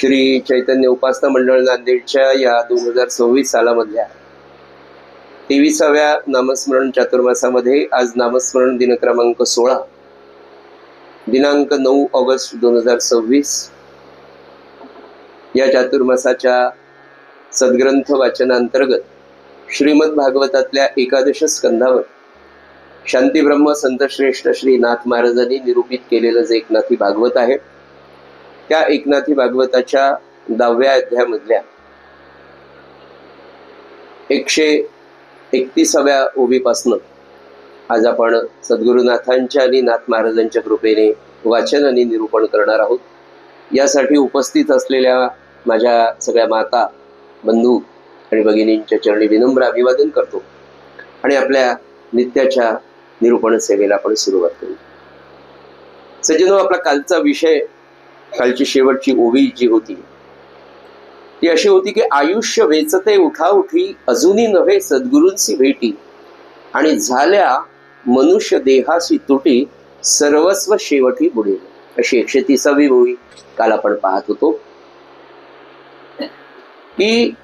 श्री चैतन्य उपासना मंडळ नांदेडच्या या 2026 सालामधल्या 23व्या नामस्मरण चातुर्मासामध्ये आज नामस्मरण दिन क्रमांक 16 दिनांक 9 ऑगस्ट 2026 या चातुर्मासाच्या सद्ग्रंथ वाचनांतर्गत श्रीमद भागवतातल्या एकादश स्कंधावर शांतीब्रह्म संतश्रेष्ठ श्री नाथ महाराजांनी निरूपित केलेलं जे एकनाथी भागवत आहे, त्या एकनाथी भागवताच्या 10व्या अध्यायामधल्या 131व्या ओवीपासनं आज आपण सद्गुरुनाथांच्या आणि नाथ महाराजांच्या कृपेने वाचन आणि निरूपण करणार आहोत. यासाठी उपस्थित असलेल्या माझ्या सगळ्या माता, बंधू आणि भगिनींच्या चरणी विनम्र अभिवादन करतो आणि आपल्या नित्याच्या निरूपण सेवेला आपण सुरुवात करू. सज्जनो, आपला कालचा विषय, कालची शेवटची ओवी जी होती ती अशी होती की आयुष्य वेचते उठाउठी, अजूनी नव्हे सद्गुरूंची भेटी, आणि झाल्या मनुष्य देहाशी तुटी, सर्वस्व शेवटी बुडेल. अशी 130वी ओवी काल आपण पाहत होतो की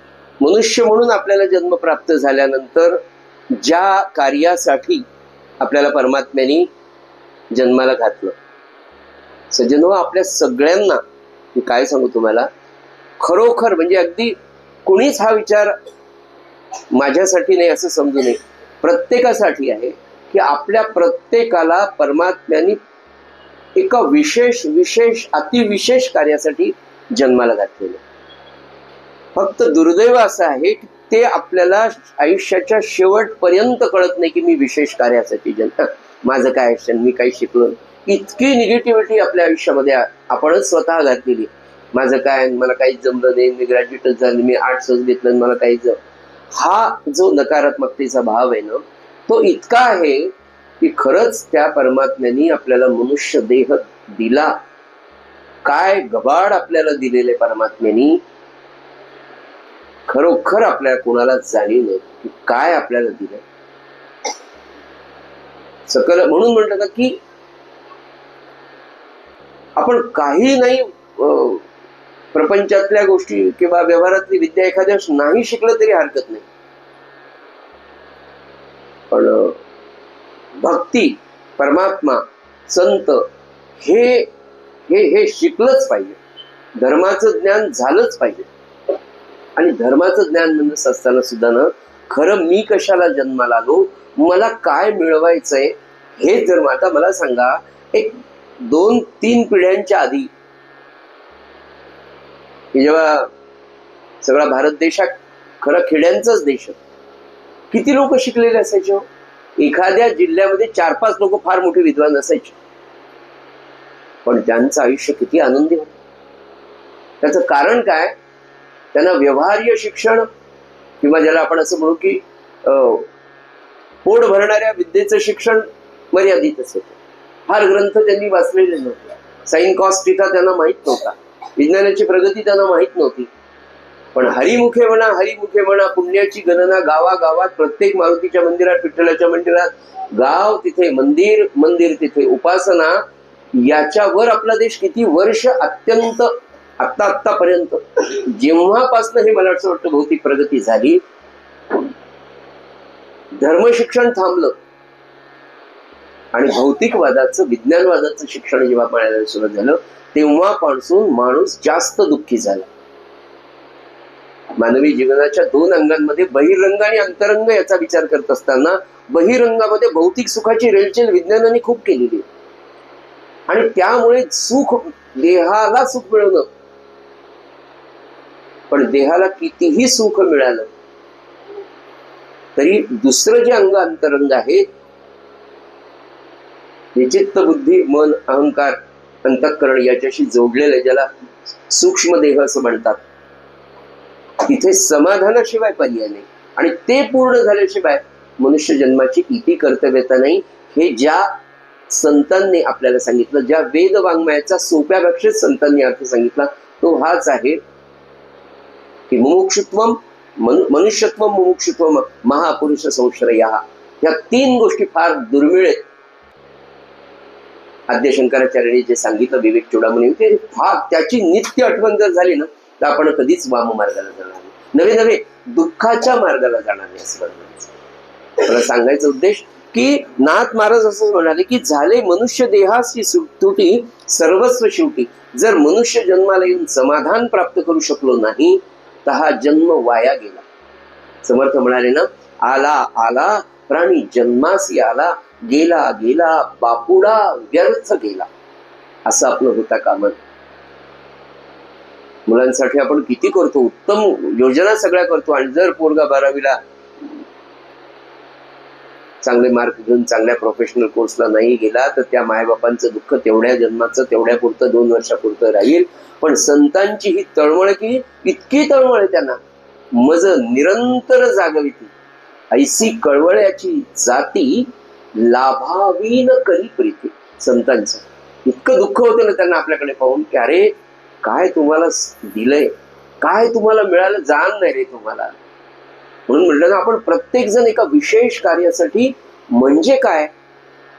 मनुष्य म्हणून आपल्याला जन्म प्राप्त झाल्यानंतर ज्या कार्यासाठी आपल्याला परमात्म्याने जन्माला घातलं, सज्जनो, आपल्या सगळ्यांना मी काय सांगू तुम्हाला, खरोखर म्हणजे अगदी कुणीच हा विचार माझ्यासाठी नाही असं समजू नये, प्रत्येकासाठी आहे की आपल्या प्रत्येकाला परमात्म्याने एका विशेष विशेष अतिविशेष कार्यासाठी जन्माला घातलेलं. फक्त दुर्दैव असं आहे की ते आपल्याला आयुष्याच्या शेवटपर्यंत कळत नाही की मी विशेष कार्यासाठी जन्म, माझं काय आयुष्य, मी काही शिकलो. इतकी निगेटिव्हिटी आपल्या आयुष्यामध्ये आपणच स्वतः घातलेली. माझं काय, मला काहीच जमलं नाही, मी ग्रॅज्युएटच झाले, मी आर्ट्सच घेतलं, मला काहीच हा जो नकारात्मकतेचा भाव आहे ना, तो इतका आहे की खरंच त्या परमात्म्याने आपल्याला मनुष्य देह दिला. काय गबाड आपल्याला दिलेले परमात्म्याने, खरोखर आपल्याला कोणाला जाणीव नाही की काय आपल्याला दिलं सकल. म्हणून म्हणतात की आपण काही नाही, प्रपंचातल्या गोष्टी किंवा व्यवहारातली विद्या एखाद्या नाही शिकलं तरी हरकत नाही, पण भक्ती, परमात्मा, संत हे हे हे शिकलंच पाहिजे. धर्माचं ज्ञान झालंच पाहिजे. आणि धर्माचं ज्ञान म्हणत असताना सुद्धा ना, खरं मी कशाला जन्माला आलो, मला काय मिळवायचंय हे जर आता मला सांगा, एक 2-3 पिढ्यांच्या आधी जेव्हा सगळा भारत देश खरं खेड्यांचाच देश, किती लोक शिकलेले असायचे. एखाद्या जिल्ह्यामध्ये 4-5 लोक फार मोठे विद्वान असायचे, पण त्यांचं आयुष्य किती आनंदी होतं. त्याचं कारण काय, त्यांना व्यवहार्य शिक्षण किंवा ज्याला आपण असं म्हणू की पोट भरणाऱ्या विद्येचं शिक्षण मर्यादितच होतं. फार ग्रंथ त्यांनी वाचलेले नव्हते. साइन कॉस्ट थिटा त्यांना माहीत नव्हता, विज्ञानाची प्रगती त्यांना माहीत नव्हती. पण हरिमुखे म्हणा पुण्याची गणना गावागावात, प्रत्येक मारुतीच्या मंदिरात, विठ्ठलाच्या मंदिरात, गाव तिथे मंदिर, मंदिर तिथे उपासना, याच्यावर आपला देश किती वर्ष अत्यंत आत्तापर्यंत, जेव्हापासनं हे मला असं वाटतं भौतिक प्रगती झाली, धर्मशिक्षण थांबलं आणि भौतिकवादाचं, विज्ञानवादाचं शिक्षण जेव्हा मिळायला सुरुवात झालं, तेव्हापासून माणूस जास्त दुःखी झाला. मानवी जीवनाच्या 2 अंगांमध्ये बहिरंग आणि अंतरंग याचा विचार करत असताना बहिरंगामध्ये भौतिक सुखाची रेलचेल विज्ञानाने खूप केलेली, आणि त्यामुळे सुख, देहाला सुख मिळवणं, पण देहाला कितीही सुख मिळालं तरी दुसरं जे अंग अंतरंग आहे, चित्त, बुद्धी, मन, अहंकार, अंतःकरण याच्याशी जोडलेलं, ज्याला सूक्ष्म देह असं म्हणतात, तिथे समाधानाशिवाय पर्याय नाही. आणि ते पूर्ण झाल्याशिवाय मनुष्य जन्माची इति कर्तव्यता नाही. हे ज्या संतांनी आपल्याला सांगितलं, ज्या वेद वाङ्मयाचा सोप्या भाषेत संतांनी अर्थ सांगितला, तो हाच आहे की मुमुक्षुत्वम, मनुष्यत्वम, मुमुक्षुत्वम, महापुरुष संश्रया. या 3 गोष्टी फार दुर्मिळ आहेत. आद्य शंकराचार्यांनी जे सांगितलं विवेक चूडामणी, ते त्याची नित्य आठवण जर झाली ना तर आपण कधीच वाम मार्गाला जाणार नाही, नवे नवे दुःखाच्या मार्गाला जाणार नाही असं म्हणायचं. मला सांगायचा उद्देश की नाथ महाराज असं म्हणाले की झाले मनुष्य देहाची तुटी सर्वस्व शेवटी. जर मनुष्य जन्माला येऊन समाधान प्राप्त करू शकलो नाही तर हा जन्म वाया गेला. समर्थ म्हणाले ना, आला आला प्राणी जन्मासी आला, गेला गेला बापुडा व्यर्थ गेला. असं आपलं होता कामं. मुलांसाठी आपण किती करतो, उत्तम योजना सगळ्या करतो, आणि जर पोरगा 12वीला चांगले मार्क घेऊन चांगल्या प्रोफेशनल कोर्सला नाही गेला तर त्या मायबापांचं दुःख तेवढ्या जन्माचं तेवढ्या पुरतं 2 वर्षापुरतं राहील. पण संतांची ही तळमळ की इतकी तळमळ आहे त्यांना, मज निरंतर जागविती ऐसी कळवळ्याची जाती लाभावी न करी प्रीती. संतांचं इतकं दुःख होतं ना त्यांना आपल्याकडे पाहून की अरे काय तुम्हाला दिलंय, काय तुम्हाला मिळालं, जाण नाही रे तुम्हाला. म्हणून म्हटलं ना आपण प्रत्येक जण एका विशेष कार्यासाठी, म्हणजे काय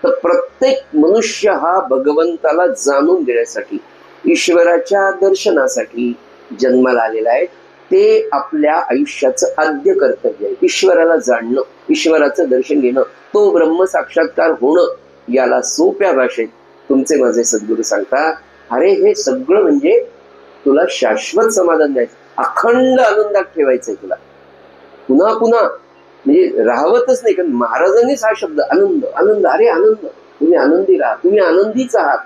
तर प्रत्येक मनुष्य हा भगवंताला जाणून घेण्यासाठी, ईश्वराच्या दर्शनासाठी जन्माला आलेला आहे. ते आपल्या आयुष्याचं आद्य कर्तव्य आहे. ईश्वराला जाणणं, ईश्वराचं दर्शन घेणं, तो ब्रह्म साक्षात्कार होणं. याला सोप्या भाषेत तुमचे माझे सद्गुरू सांगतात, अरे हे सगळं म्हणजे तुला शाश्वत समाधान द्यायचं, अखंड आनंदात ठेवायचंय तुला, पुन्हा पुन्हा म्हणजे राहवतच नाही. कारण महाराजांनीच हा शब्द आनंद आनंद, अरे आनंद, तुम्ही आनंदी राहा, तुम्ही आनंदीच आहात,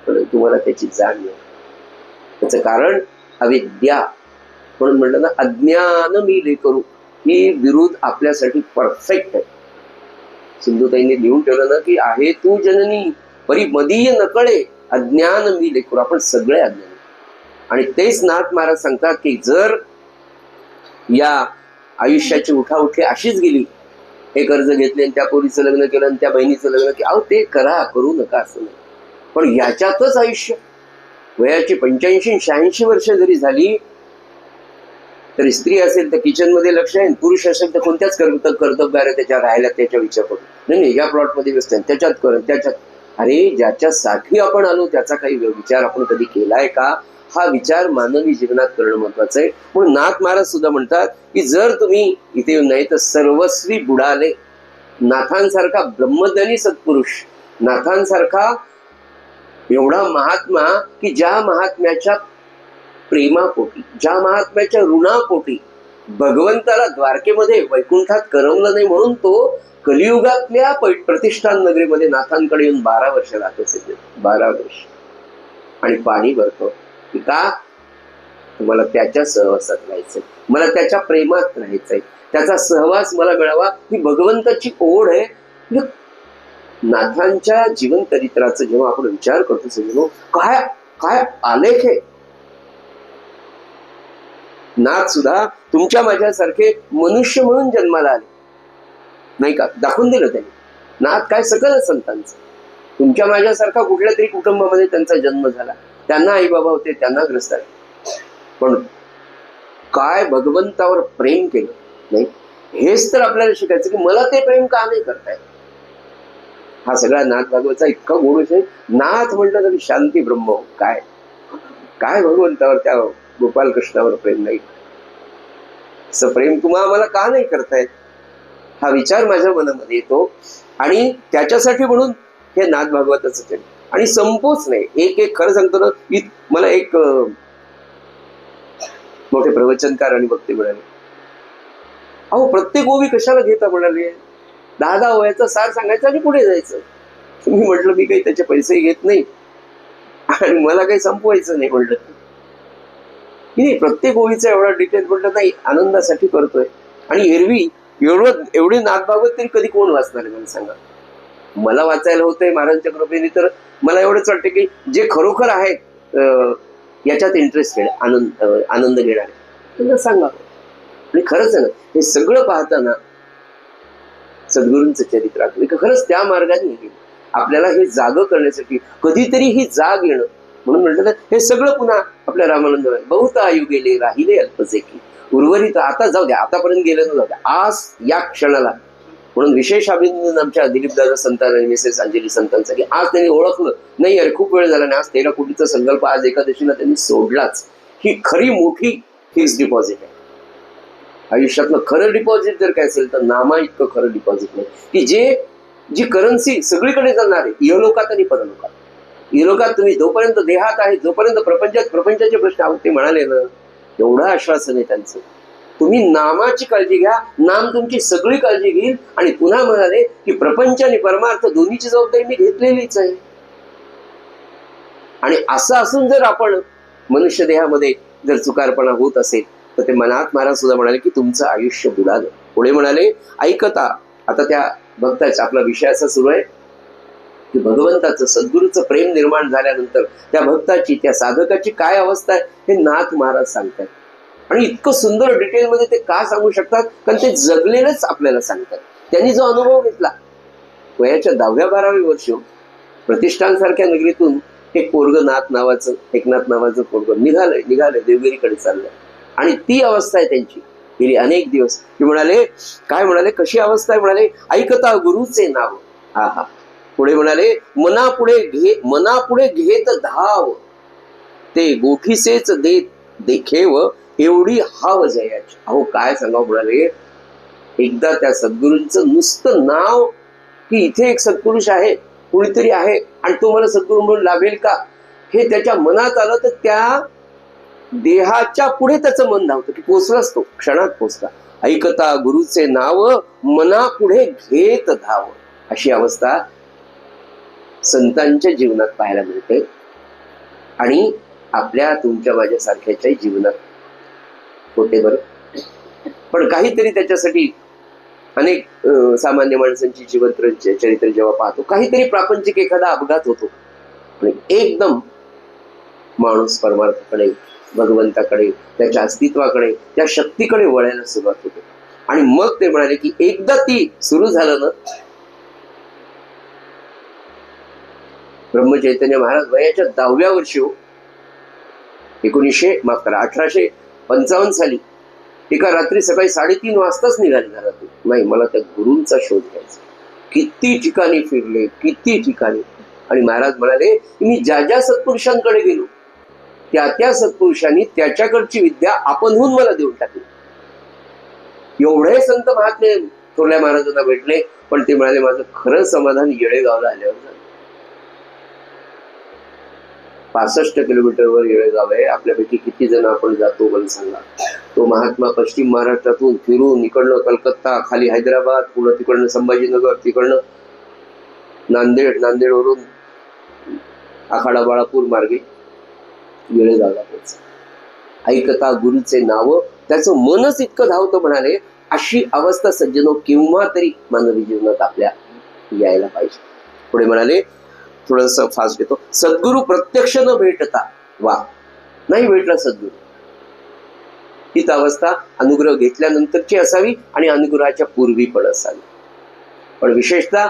पण तुम्हाला त्याची जाण नाही. त्याचं कारण अविद्या. म्हणून म्हटलं ना, अज्ञान मी लेकरू ही विरुद्ध आपल्यासाठी परफेक्ट आहे. सिंधुताईंनी लिहून ठेवलं ना की आहे तू जननी परी मदीय नकळे अज्ञान मी लेकरू. आपण सगळे अज्ञानी. आणि तेच नाथ महाराज सांगतात की जर या आयुष्याची उठाउठी अशीच गेली, हे कर्ज घेतले आणि त्या पोरीचं लग्न केलं आणि त्या बहिणीचं लग्न केलं, अहो ते करा, करू नका असं नाही, पण याच्यातच आयुष्य वयाची 85-86 वर्ष जरी झाली तर स्त्री असेल तर किचन मध्ये लक्ष आहे, पुरुष असेल तर कोणत्याच कर्तव्याला त्याच्या राहायला त्याच्या विचार करू नाही, या प्लॉट मध्ये व्यस्त त्याच्यात कर त्याच्यात. अरे ज्याच्यासाठी आपण आलो त्याचा काही विचार आपण कधी केलाय का? हा विचार मानवी जीवनात करणं महत्वाचं आहे. म्हणून नाथ महाराज सुद्धा म्हणतात की जर तुम्ही इथे येऊन नाही तर सर्वस्वी बुडाले. नाथांसारखा ब्रह्मज्ञानी सत्पुरुष, नाथांसारखा एवढा महात्मा की ज्या महात्म्याच्या प्रेमापोटी, ज्या महात्म्याच्या ऋणापोटी भगवंताला द्वारकेमध्ये वैकुंठात करमलं नाही म्हणून तो कलियुगातल्या प्रतिष्ठान नगरीमध्ये नाथांकडे येऊन 12 वर्ष राहत असेल. 12 वर्ष. आणि पाणी भरतो का? मला त्याच्या सहवासात राहायचंय, मला त्याच्या प्रेमात राहायचंय, त्याचा सहवास मला मिळावा ही भगवंताची ओढ आहे. नाथांच्या जीवन चरित्राचा जेव्हा आपण विचार करतो समजून काय काय आलेख आहे. नाथ सुद्धा तुमच्या माझ्यासारखे मनुष्य म्हणून जन्माला आले नाही का, दाखवून दिलं त्यांनी. नाथ काय सकल संतांचं, तुमच्या माझ्यासारखा कुठल्या तरी कुटुंबामध्ये त्यांचा जन्म झाला, त्यांना आई बाबा होते, त्यांना ग्रस्त आहे, पण काय भगवंतावर प्रेम केलं नाही. हेच तर आपल्याला शिकायचं की मला ते प्रेम का नाही करताय. हा सगळा नाथ भागवतचा इतका गोड आहे. नाथ म्हटलं तरी शांती ब्रह्म, काय काय भगवंतावर त्या गोपाल कृष्णावर प्रेम नाही. असं प्रेम तुम्हा आम्हाला का नाही करतायत, हा विचार माझ्या मनामध्ये येतो. आणि त्याच्यासाठी म्हणून हे नाथ भागवताचं केलं. आणि संपोच नाही, एक एक खरं सांगतो ना, मला एक मोठे प्रवचनकार आणि वक्ते मिळाले. अहो प्रत्येक ओवी कशाला घेता म्हणाले, 10 ओव्याचा सार सांगायचा आणि पुढे जायचं. मी म्हटलं मी काही त्याचे पैसे घेत नाही आणि मला काही संपवायचं नाही. म्हटलं नाही, प्रत्येक ओळीचा एवढा डिटेल म्हटलं नाही, आनंदासाठी करतोय. आणि एरवी एवढे नाथ भागवत तरी कधी कोण वाचणार आहे मला सांगा. मला वाचायला होतंय महाराजांच्या कृपेने, तर मला एवढंच वाटतं की जे खरोखर आहेत याच्यात इंटरेस्टेड, आनंद घेणारे त्यांना सांगा. आणि खरंच आहे ना, हे सगळं पाहताना सद्गुरूंचं चरित्र आठवलं. खरंच त्या मार्गाने गेलं आपल्याला हे जागं करण्यासाठी, कधीतरी ही जाग येणं. म्हणून म्हटलं तर हे सगळं पुन्हा आपल्या रामानंद बहुत आयु गेले राहिले अल्पसे की उर्वरित. आता जाऊ द्या, आतापर्यंत गेलं ना, जाऊ द्या, आज या क्षणाला म्हणून विशेष अभिनंदन आमच्या दिलीपदादा संतान आणि मिसेस अंजली संतांचं, की आज त्यांनी ओळखलं नाही अरे खूप वेळ झाला नाही, आज 13 कोटीचा संकल्प आज एकादशीला त्यांनी सोडलाच. ही खरी मोठी फिक्स डिपॉझिट आहे. आयुष्यातलं खरं डिपॉझिट जर काय असेल तर नामा इतकं खरं डिपॉझिट नाही, की जी करन्सी सगळीकडे चालणार आहे, इहलोकात आणि परलोकात. इहलोकात तुम्ही जोपर्यंत देहात आहे, जोपर्यंत प्रपंचाचे प्रश्न आहोत, ते म्हणाले ना, एवढं आश्वासन आहे त्यांचं, तुम्ही नामाची काळजी घ्या, नाम तुमची सगळी काळजी घेईल. आणि पुन्हा म्हणाले की प्रपंच आणि परमार्थ दोन्हीची जबाबदारी मी घेतलेलीच आहे. आणि असं असून जर आपण मनुष्य देहामध्ये जर चुकारपणा होत असेल तर ते मनात महाराज सुद्धा म्हणाले की तुमचं आयुष्य बुडालं. पुढे म्हणाले ऐकता, आता त्या भक्ताचा आपला विषय असा सुरू आहे की भगवंताचं सद्गुरूचं प्रेम निर्माण झाल्यानंतर त्या भक्ताची, त्या साधकाची काय अवस्था आहे हे नाथ महाराज सांगतात. आणि इतकं सुंदर डिटेलमध्ये ते का सांगू शकतात, कारण ते जगलेलंच आपल्याला सांगतात. त्यांनी जो अनुभव घेतला, वयाच्या 10व्या-12व्या वर्षी प्रतिष्ठान सारख्या नगरीतून एक पोरग एकनाथ नावाचं पोरग निघालंय देवगिरीकडे चाललंय. आणि ती अवस्था आहे त्यांची गेली अनेक दिवस. ते म्हणाले, काय म्हणाले, कशी अवस्था आहे म्हणाले, ऐकता गुरुचे नाव. हा. पुढे म्हणाले, मनापुढे घेत धाव, ते गोठीसेच देत देखेव, एवढी हाव जयाची. अहो काय सांगावं म्हणाले, एकदा त्या सद्गुरूंचं नुसतं नाव, की इथे एक सत्पुरुष आहे, कुणीतरी आहे आणि तो मला सद्गुरू म्हणून लाभेल का, हे त्याच्या मनात आलं तर त्या देहाच्या पुढे त्याचं मन धावतं, की पोचलाच तो, क्षणात पोचला. ऐकता गुरुचे नाव, मनापुढे घेत धाव. अशी अवस्था संतांच्या जीवनात पाहायला मिळते आणि आपल्या तुमच्या माझ्यासारख्याच्या जीवनात होते बरं. पण काहीतरी त्याच्यासाठी अनेक सामान्य माणसांची चरित्र जेव्हा पाहतो, काहीतरी प्रापंचिक एखादा अपघात होतो आणि एकदम माणूस परमार्थाकडे, भगवंताकडे, त्याच्या अस्तित्वाकडे, त्या शक्तीकडे वळायला सुरुवात होते. आणि मग ते म्हणाले की एकदा ती सुरू झालं ना, ब्रह्मचैतन्य महाराज वयाच्या 10व्या वर्षी 1855 साली एका रात्री सकाळी 3:30 वाजताच निघाले घरातून. नाही, मला त्या गुरूंचा शोध घ्यायचा. किती ठिकाणी फिरले, किती ठिकाणी. आणि महाराज म्हणाले की मी ज्या सत्पुरुषांकडे गेलो त्या सत्पुरुषांनी त्याच्याकडची विद्या आपणहून मला देऊन टाकली. एवढे संत महात्मे थोरल्या महाराजांना भेटले, पण ते म्हणाले माझं खरं समाधान येळेगावला आल्यावर झालं. 65 किलोमीटरवर येळेगाव आहे. आपल्यापैकी किती जण आपण जातो मला सांगा. तो महात्मा पश्चिम महाराष्ट्रातून फिरून इकडनं कलकत्ता, खाली हैदराबाद, पुन्हा तिकडनं संभाजीनगर, तिकडनं नांदेडवरून आखाडा बाळापूर मार्गे येळेगावला पोहोचला. ऐकता गुरुचे नाव, त्याचं मनच इतकं धावतं म्हणाले. अशी अवस्था सज्जनो केव्हा तरी मानवी जीवनात आपल्या यायला पाहिजे. पुढे म्हणाले, थोडस फास्ट घेतो, सद्गुरु प्रत्यक्ष न भेटता, वा नाही भेटला सद्गुरु, हीच अवस्था अनुग्रह घेतल्यानंतरची असावी आणि अनुग्रहाच्या पूर्वी पण असावी. पण विशेषतः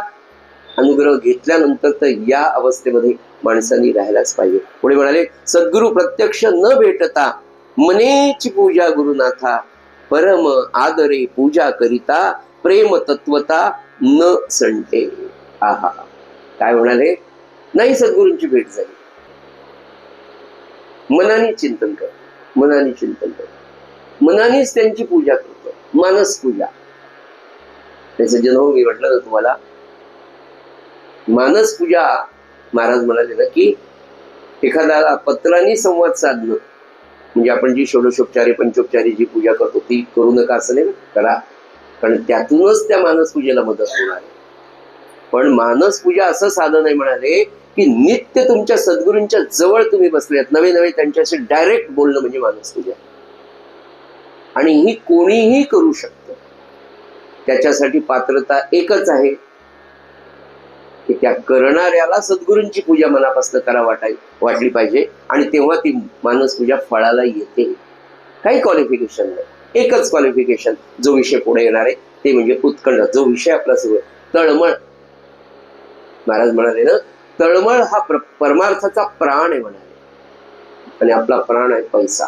अनुग्रह घेतल्यानंतर तर या अवस्थेमध्ये माणसांनी राहायलाच पाहिजे. पुढे म्हणाले, सद्गुरु प्रत्यक्ष न भेटता मनेची पूजा गुरुनाथा, परम आदरे पूजा करिता, प्रेम तत्वता न संटे. आहा, काय म्हणाले, नाही सद्गुरूंची भेट झाली, मनाने चिंतन कर, मनानेच त्यांची पूजा करतो, मानस पूजा. त्याचं जन्म मी म्हटलं ना तुम्हाला, मानस पूजा. महाराज म्हणाले ना की एखादा पत्रांनी संवाद साधणं, म्हणजे आपण जी षोडशोपचारे पंचोपचारी जी पूजा करतो ती करू नका असं नाही, करा, कारण त्यातूनच त्या मानस पूजेला मदत होणार आहे. पण मानस पूजा असं साधन आहे म्हणाले की नित्य तुमच्या सद्गुरूंच्या जवळ तुम्ही बसलेत, नवे त्यांच्याशी डायरेक्ट बोलणं म्हणजे मानस पूजा. आणि ही कोणीही करू शकतं. त्याच्यासाठी पात्रता एकच आहे की त्या करणाऱ्याला सद्गुरूंची पूजा मनापासून वाटली पाहिजे, आणि तेव्हा ती मानस पूजा फळाला येते. काही क्वालिफिकेशन नाही, एकच क्वालिफिकेशन, जो विषय पुढे येणार आहे ते म्हणजे उत्कंठ. जो विषय आपला सुरू आहे, तळमळ. महाराज म्हणाले ना, तळमळ हा परमार्थाचा प्राण आहे म्हणाले, आणि आपला प्राण आहे पैसा.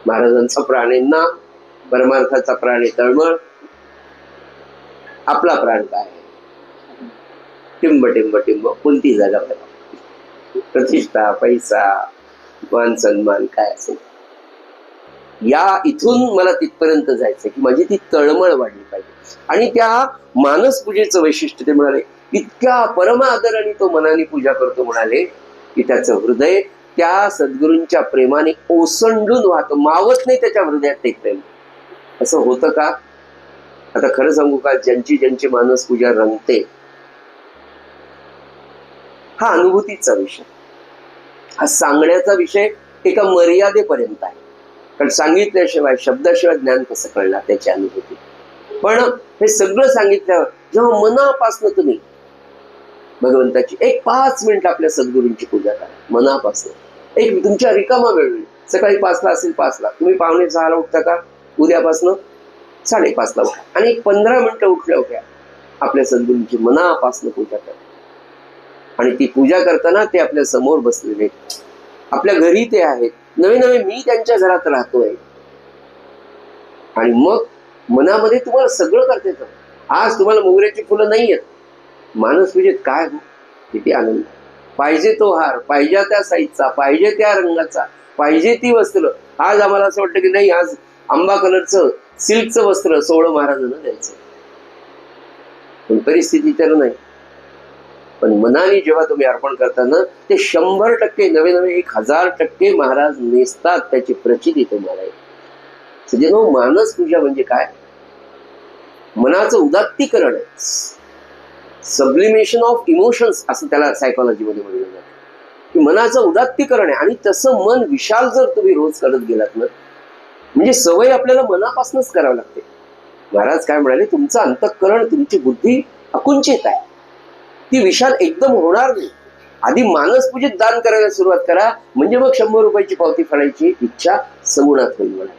महाराजांचा प्राण आहे नाम, परमार्थाचा प्राण आहे तळमळ. आपला प्राण काय आहे, टिंब टिंब टिंब कोणती जागा, प्रतिष्ठा, पैसा, मान सन्मान काय असेल, या इथून मला तिथपर्यंत जायचं की माझी ती तळमळ वाढली पाहिजे. आणि त्या मानस पूजेचं वैशिष्ट्य ते म्हणाले, इतक्या परम आदराने तो मनाने पूजा करतो म्हणाले की त्याचं हृदय त्या सद्गुरूंच्या प्रेमाने ओसंडून वाहतं, मावत नाही त्याच्या हृदयात ते प्रेम. असं होतं का? आता खरं सांगू का, ज्यांची ज्यांची मानस पूजा रंगते, हा अनुभूतीचा विषय, हा सांगण्याचा विषय एका मर्यादेपर्यंत आहे. कारण सांगितल्याशिवाय, शब्दाशिवाय ज्ञान कसं कळणार त्याची अनुभूती. पण हे सगळं सांगितल्यावर जेव्हा मनापासून तुम्ही भगवंताची एक 5 मिनिट आपल्या सद्गुरूंची पूजा करा मनापासून, एक तुमच्या रिकामा वेळ, सकाळी 5ला असेल 5ला, तुम्ही 5:45ला उठता का? उद्यापासून 5:30ला उठा आणि एक 15 मिनिटं उठल्या उठ्या आपल्या सद्गुरूंची मनापासून पूजा करा. आणि ती पूजा करताना ते आपल्या समोर बसलेले, आपल्या घरी ते आहेत, नवे नवे मी त्यांच्या घरात राहतोय. आणि मग मनामध्ये तुम्हाला सगळं करता येतं. आज तुम्हाला मोगऱ्याची फुलं नाही आहेत, मानस पूजेत काय हो, किती आनंद. पाहिजे तो हार, पाहिजे त्या साईजचा, पाहिजे त्या रंगाचा, पाहिजे ती वस्त्र. आज आम्हाला असं वाटतं की नाही, आज आंबा कलरचं सिल्कचं वस्त्र 16 महाराजांना द्यायचं, पण परिस्थिती तर नाही. पण मनाने जेव्हा तुम्ही अर्पण करताना ते 100% नवे नवे 1000% महाराज नेसतात, त्याची प्रचिती तुम्हाला आहे. सज्जनो, मानस पूजा म्हणजे काय? मनाचं उदात्तीकरण आहे, सब्लिमेशन ऑफ इमोशन्स असं त्याला सायकोलॉजीमध्ये म्हणलं जातं, की मनाचं उदात्तीकरण आहे. आणि तसं मन विशाल जर तुम्ही रोज करत गेलात ना, म्हणजे सवय आपल्याला मनापासूनच करावं लागते. महाराज काय म्हणाले, तुमचं अंतःकरण, तुमची बुद्धी अकुंचित आहे, ती विशाल एकदम होणार नाही. आधी मानस पूजेत दान करायला सुरुवात करा, म्हणजे मग 100 रुपयाची पावती फाडायची इच्छा सगुणात होईल. मला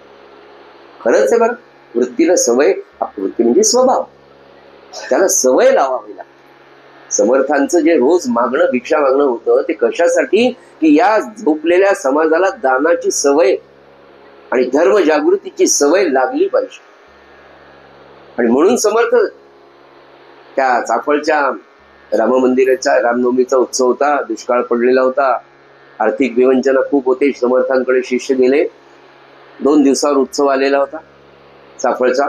खरंच आहे बरं, वृत्तीला सवय, वृत्ती म्हणजे स्वभाव, त्याला सवय लावावी लागते. समर्थांचं जे रोज मागणं, भिक्षा मागणं होतं, ते कशासाठी? की या झोपलेल्या समाजाला दानाची सवय आणि धर्म जागृतीची सवय लागली पाहिजे. आणि म्हणून समर्थ त्या चाफळच्या राम मंदिराचा रामनवमीचा उत्सव होता, दुष्काळ पडलेला होता, आर्थिक विवंचना खूप होते. समर्थांकडे शिष्य गेले, 2 दिवसावर उत्सव आलेला होता चाफळचा.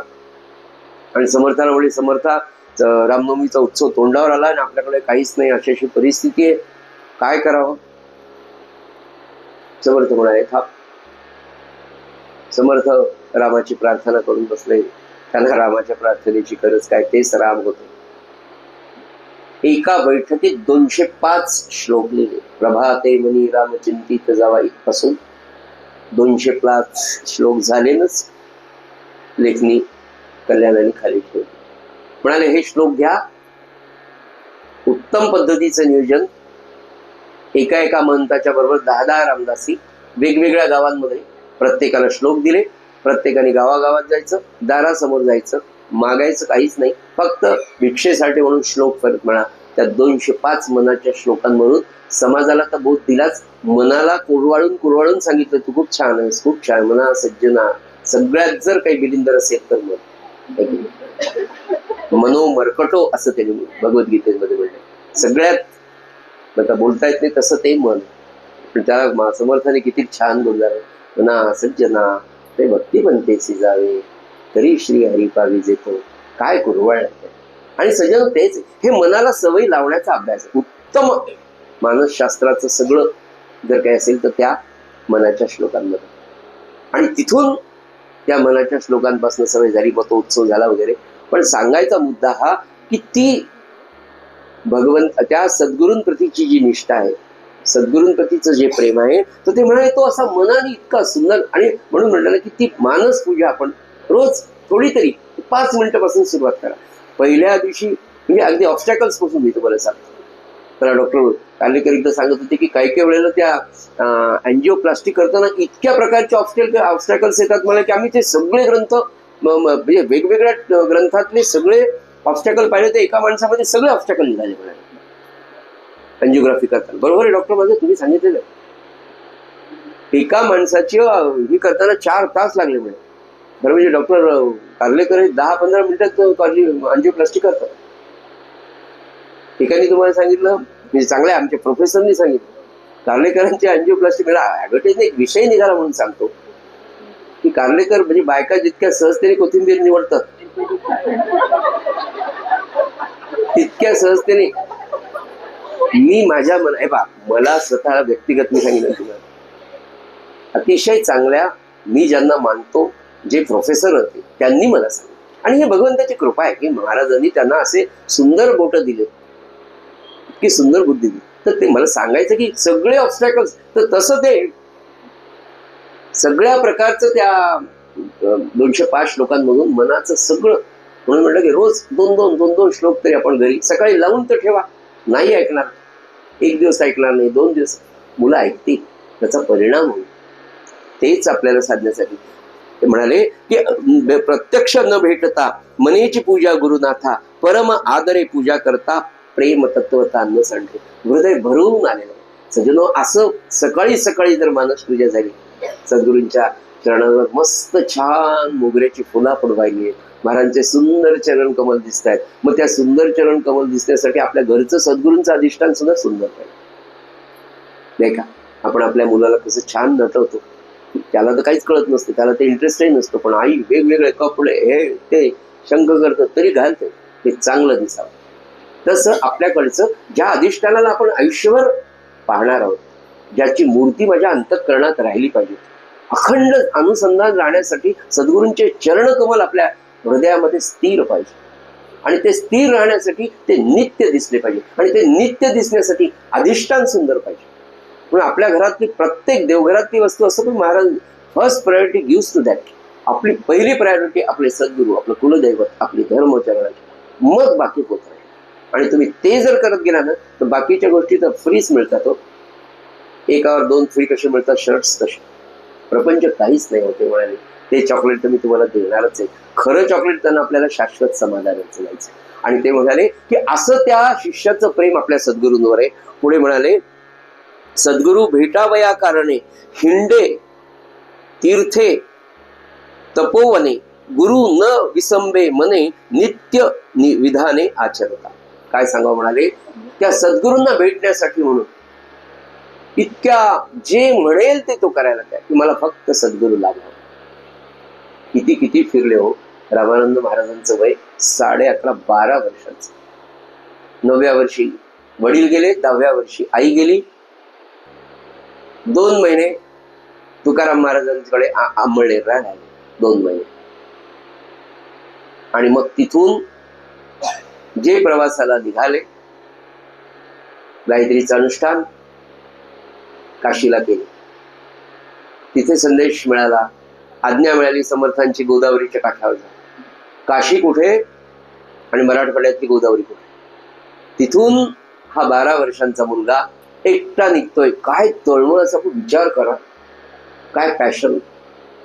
आणि समर्थाला म्हणजे, समर्था, रामनवमीचा उत्सव तोंडावर आला आणि आपल्याकडे काहीच नाही, अशी परिस्थिती आहे, काय करावं? समर्थ म्हणाले, थांब. समर्थ रामाची प्रार्थना करून बसले. त्यांना रामाच्या प्रार्थनेची गरज काय, तेच राम होते. एका बैठकीत 205 श्लोक लिहिले. प्रभाते मनी राम चिंतित जावा इथपासून 205 श्लोक झालेच. लेखनी कल्याणाने खाली ठेवली. म्हणाले, हे श्लोक घ्या, उत्तम पद्धतीचं नियोजन, एका एका मंत्राच्या बरोबर 10-10 रामदासी वेगवेगळ्या गावांमध्ये प्रत्येकाला श्लोक दिले. प्रत्येकाने गावागावात जायचं, दारासमोर जायचं, मागायचं काहीच नाही, फक्त भिक्षेसाठी म्हणून श्लोक परत म्हणा. त्या 205 मनाच्या श्लोकांमधून समाजाला तर बोध दिलाच, मनाला कुरवाळून सांगितलं, तू खूप छान आहेस, खूप छान. मना सज्जना, सगळ्यात जर काही बिलिंदर असेल तर मनो मर्कटो असं त्यांनी भगवद्गीतेमध्ये म्हणलं. सगळ्यात आता बोलता येत नाही तसं ते मन, पण त्या समर्थाने किती छान बोलणार. मना सज्जना ते भक्ती म्हणते सिजावे, तरी श्री हरी पावी जेतो, काय कुरवाळ. आणि सज्जन तेच, हे मनाला सवय लावण्याचा अभ्यास. उत्तम मानसशास्त्राचं सगळं जर काही असेल तर त्या मनाच्या श्लोकांमध्ये. आणि तिथून त्या मनाच्या श्लोकांपासून सवय झाली, मग तो उत्सव झाला वगैरे. पण सांगायचा मुद्दा हा की ती भगवंत, त्या सद्गुरूंप्रतीची जी निष्ठा आहे, सद्गुरूंप्रतीचं जे प्रेम आहे, तर ते म्हणाले तो असा मनाने इतका सुंदर. आणि म्हणून म्हटलं की ती मानस पूजा आपण रोज थोडी तरी 5 मिनिटापासून सुरुवात करा. पहिल्या दिवशी म्हणजे अगदी ऑब्स्टॅकल्स पासून मी तुम्हाला सांगतो. मला डॉक्टर कालेकर एकदा सांगत होते की काही वेळेला त्या अँजिओप्लास्टी करताना इतक्या प्रकारचे ऑब्स्टॅकल्स येतात मला, की आम्ही ते सगळे ग्रंथ म्हणजे वेगवेगळ्या ग्रंथातले सगळे ऑब्स्टॅकल पाहिले, तर एका माणसामध्ये सगळे ऑब्स्टॅकल निघाले म्हणाले अँजिओग्राफी करताना. बरोबर आहे डॉक्टर माझं, तुम्ही सांगितलेलं एका माणसाची ही करताना 4 तास लागले म्हणे. बरं म्हणजे डॉक्टर कार्लेकर 10-15 मिनिटात अँजिओप्लास्टी करतात. एकाने तुम्हाला सांगितलं, म्हणजे चांगल्या आमच्या प्रोफेसरनी सांगितलं, कार्लेकरांची अँजिओप्लास्टी, मला ऍडव्हर्टाईजने एक विषय निघाला म्हणून सांगतो की कार्लेकर म्हणजे बायका जितक्या सहजतेने कोथिंबीर निवडतात तितक्या सहजतेने मी माझ्या मला स्वतः व्यक्तिगत मी सांगितलं तुम्हाला, अतिशय चांगल्या मी ज्यांना मानतो जे प्रोफेसर होते त्यांनी मला सांगितलं. आणि हे भगवंताची कृपा आहे की महाराजांनी त्यांना असे सुंदर बोट दिले, इतकी सुंदर बुद्धी दिली. तर ते मला सांगायचं की सगळे ऑब्स्टॅकल्स, तर तसं ते सगळ्या प्रकारचं त्या 205 लोकांमधून मनाचं सगळं, म्हणून म्हटलं की रोज 2-2 श्लोक तरी आपण घरी सकाळी लावून तर ठेवा. नाही ऐकणार, एक दिवस ऐकणार नाही, 2 दिवस मुलं ऐकतील, त्याचा परिणाम होईल. तेच आपल्याला साधण्यासाठी ते म्हणाले की प्रत्यक्ष न भेटता मनेची पूजा गुरुनाथा, परम आदरे पूजा करता प्रेम तत्वता न सांडे. हृदय भरून आलेलं आहे सज्जनो. असं सकाळी सकाळी जर मानस पूजा झाली, सद्गुरूंच्या चरणावर मस्त छान मोगऱ्याची फुलं पडवायली, महाराजांचे सुंदर चरण कमल दिसत आहेत, मग त्या सुंदर चरण कमल दिसण्यासाठी आपल्या घरचं सद्गुरूंचं अधिष्ठान सुद्धा सुंदर पाहिजे, नाही का? आपण आपल्या मुलाला कसं छान नटवतो, त्याला तर काहीच कळत नसतं, त्याला ते इंटरेस्टही नसतो, पण आई वेगवेगळे कपडे हे ते शंख करतं तरी घालते ते चांगलं दिसावं. तसं आपल्याकडचं ज्या अधिष्ठानाला आपण आयुष्यभर पाहणार आहोत, ज्याची मूर्ती माझ्या अंतःकरणात राहिली पाहिजे, अखंड अनुसंधान राहण्यासाठी सद्गुरूंचे चरणकमल आपल्या हृदयामध्ये स्थिर पाहिजे. आणि ते स्थिर राहण्यासाठी ते नित्य दिसले पाहिजे, आणि ते नित्य दिसण्यासाठी अधिष्ठान सुंदर पाहिजे. म्हणून आपल्या घरातली प्रत्येक देवघरातली वस्तू असं पण महाराज first priority gives to that. आपली पहिली प्रायोरिटी आपले सद्गुरू, आपलं कुलदैवत, आपली धर्मचरणाची, मग बाकी होत राहील. आणि तुम्ही ते जर करत गेला ना तर बाकीच्या गोष्टी तर फ्रीच मिळतात. हो, एकावर 2 फ्री कसे मिळतात, शर्ट्स तसे. प्रपंच काहीच नाही होते म्हणाले. ते चॉकलेट तर मी तुम्हाला देणारच आहे. खरं चॉकलेट त्यांना आपल्याला शाश्वत समाधानाचं जायचं. आणि ते म्हणाले की असं त्या शिष्याचं प्रेम आपल्या सद्गुरूंवर आहे. पुढे म्हणाले, सद्गुरू भेटावया कारणे हिंडे तीर्थे तपोवने, गुरु न विसंबे मने नित्य विधाने आचरता. काय सांगावं म्हणाले, त्या सद्गुरूंना भेटण्यासाठी म्हणून इतक्या जे म्हणेल ते तो करायला काय, की मला फक्त सद्गुरू लाभा. किती किती फिरले हो. रामानंद महाराजांचं वय 11.5-12 वर्षाचं. 9व्या वर्षी वडील गेले, 10व्या वर्षी आई गेली. 2 महिने तुकाराम महाराजांकडे अंमळनेर राहिले, 2 महिने. आणि मग तिथून जे प्रवासाला निघाले, गायत्रीचं अनुष्ठान काशीला केले. तिथे संदेश मिळाला, आज्ञा मिळाली समर्थांची गोदावरीच्या काठावर जा. काशी कुठे आणि मराठवाड्यातली गोदावरी कुठे. तिथून हा 12 वर्षांचा मुलगा एकटा निघतोय. काय तळमळ, असा आपण विचार करा. काय पॅशन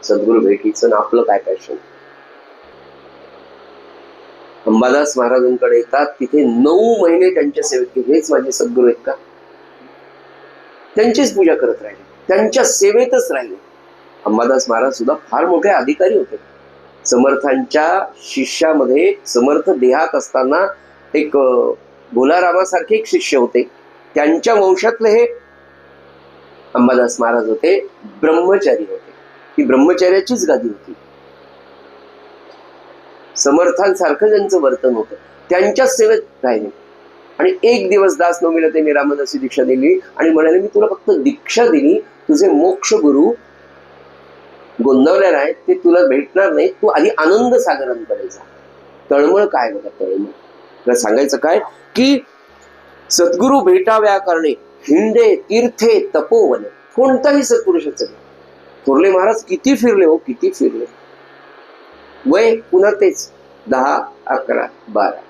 सद्गुरू भेटीचं, ना आपलं काय पॅशन. अंबादास महाराजांकडे येतात, तिथे 9 महिने त्यांच्या सेवेत केले. हेच माझे सद्गुरू आहेत का? त्यांचीच पूजा करत राहिले, त्यांच्या सेवेतच राहिले. अंबादास महाराज सुद्धा फार मोठे अधिकारी होते. समर्थांच्या शिष्यामध्ये, समर्थ देहात असताना एक भोलारामासारखे एक शिष्य होते, त्यांच्या वंशातले हे अंबादास महाराज होते. ब्रह्मचारी होते, ही ब्रह्मचर्याचीच गादी होती. समर्थांसारखं ज्यांचं वर्तन होतं, त्यांच्याच सेवेत राहिले. आणि एक दिवस दास नवमीला त्यांनी रामदासी दीक्षा दिली आणि म्हणाले, मी तुला फक्त दीक्षा दिली, तुझे मोक्ष गुरु गोंदवलेला आहे, ते तुला भेटणार नाही, तू आधी आनंद सागरांकडे जा. तळमळ काय बघा, तळमळ. तुला सांगायचं काय की सद्गुरू भेटाव्या कारणे हिंडे तीर्थे तपोवने. कोणताही सत्पुरुषाचं थोरले महाराज किती फिरले हो, किती फिरले. वय पुन्हा तेच 10, 11, 12.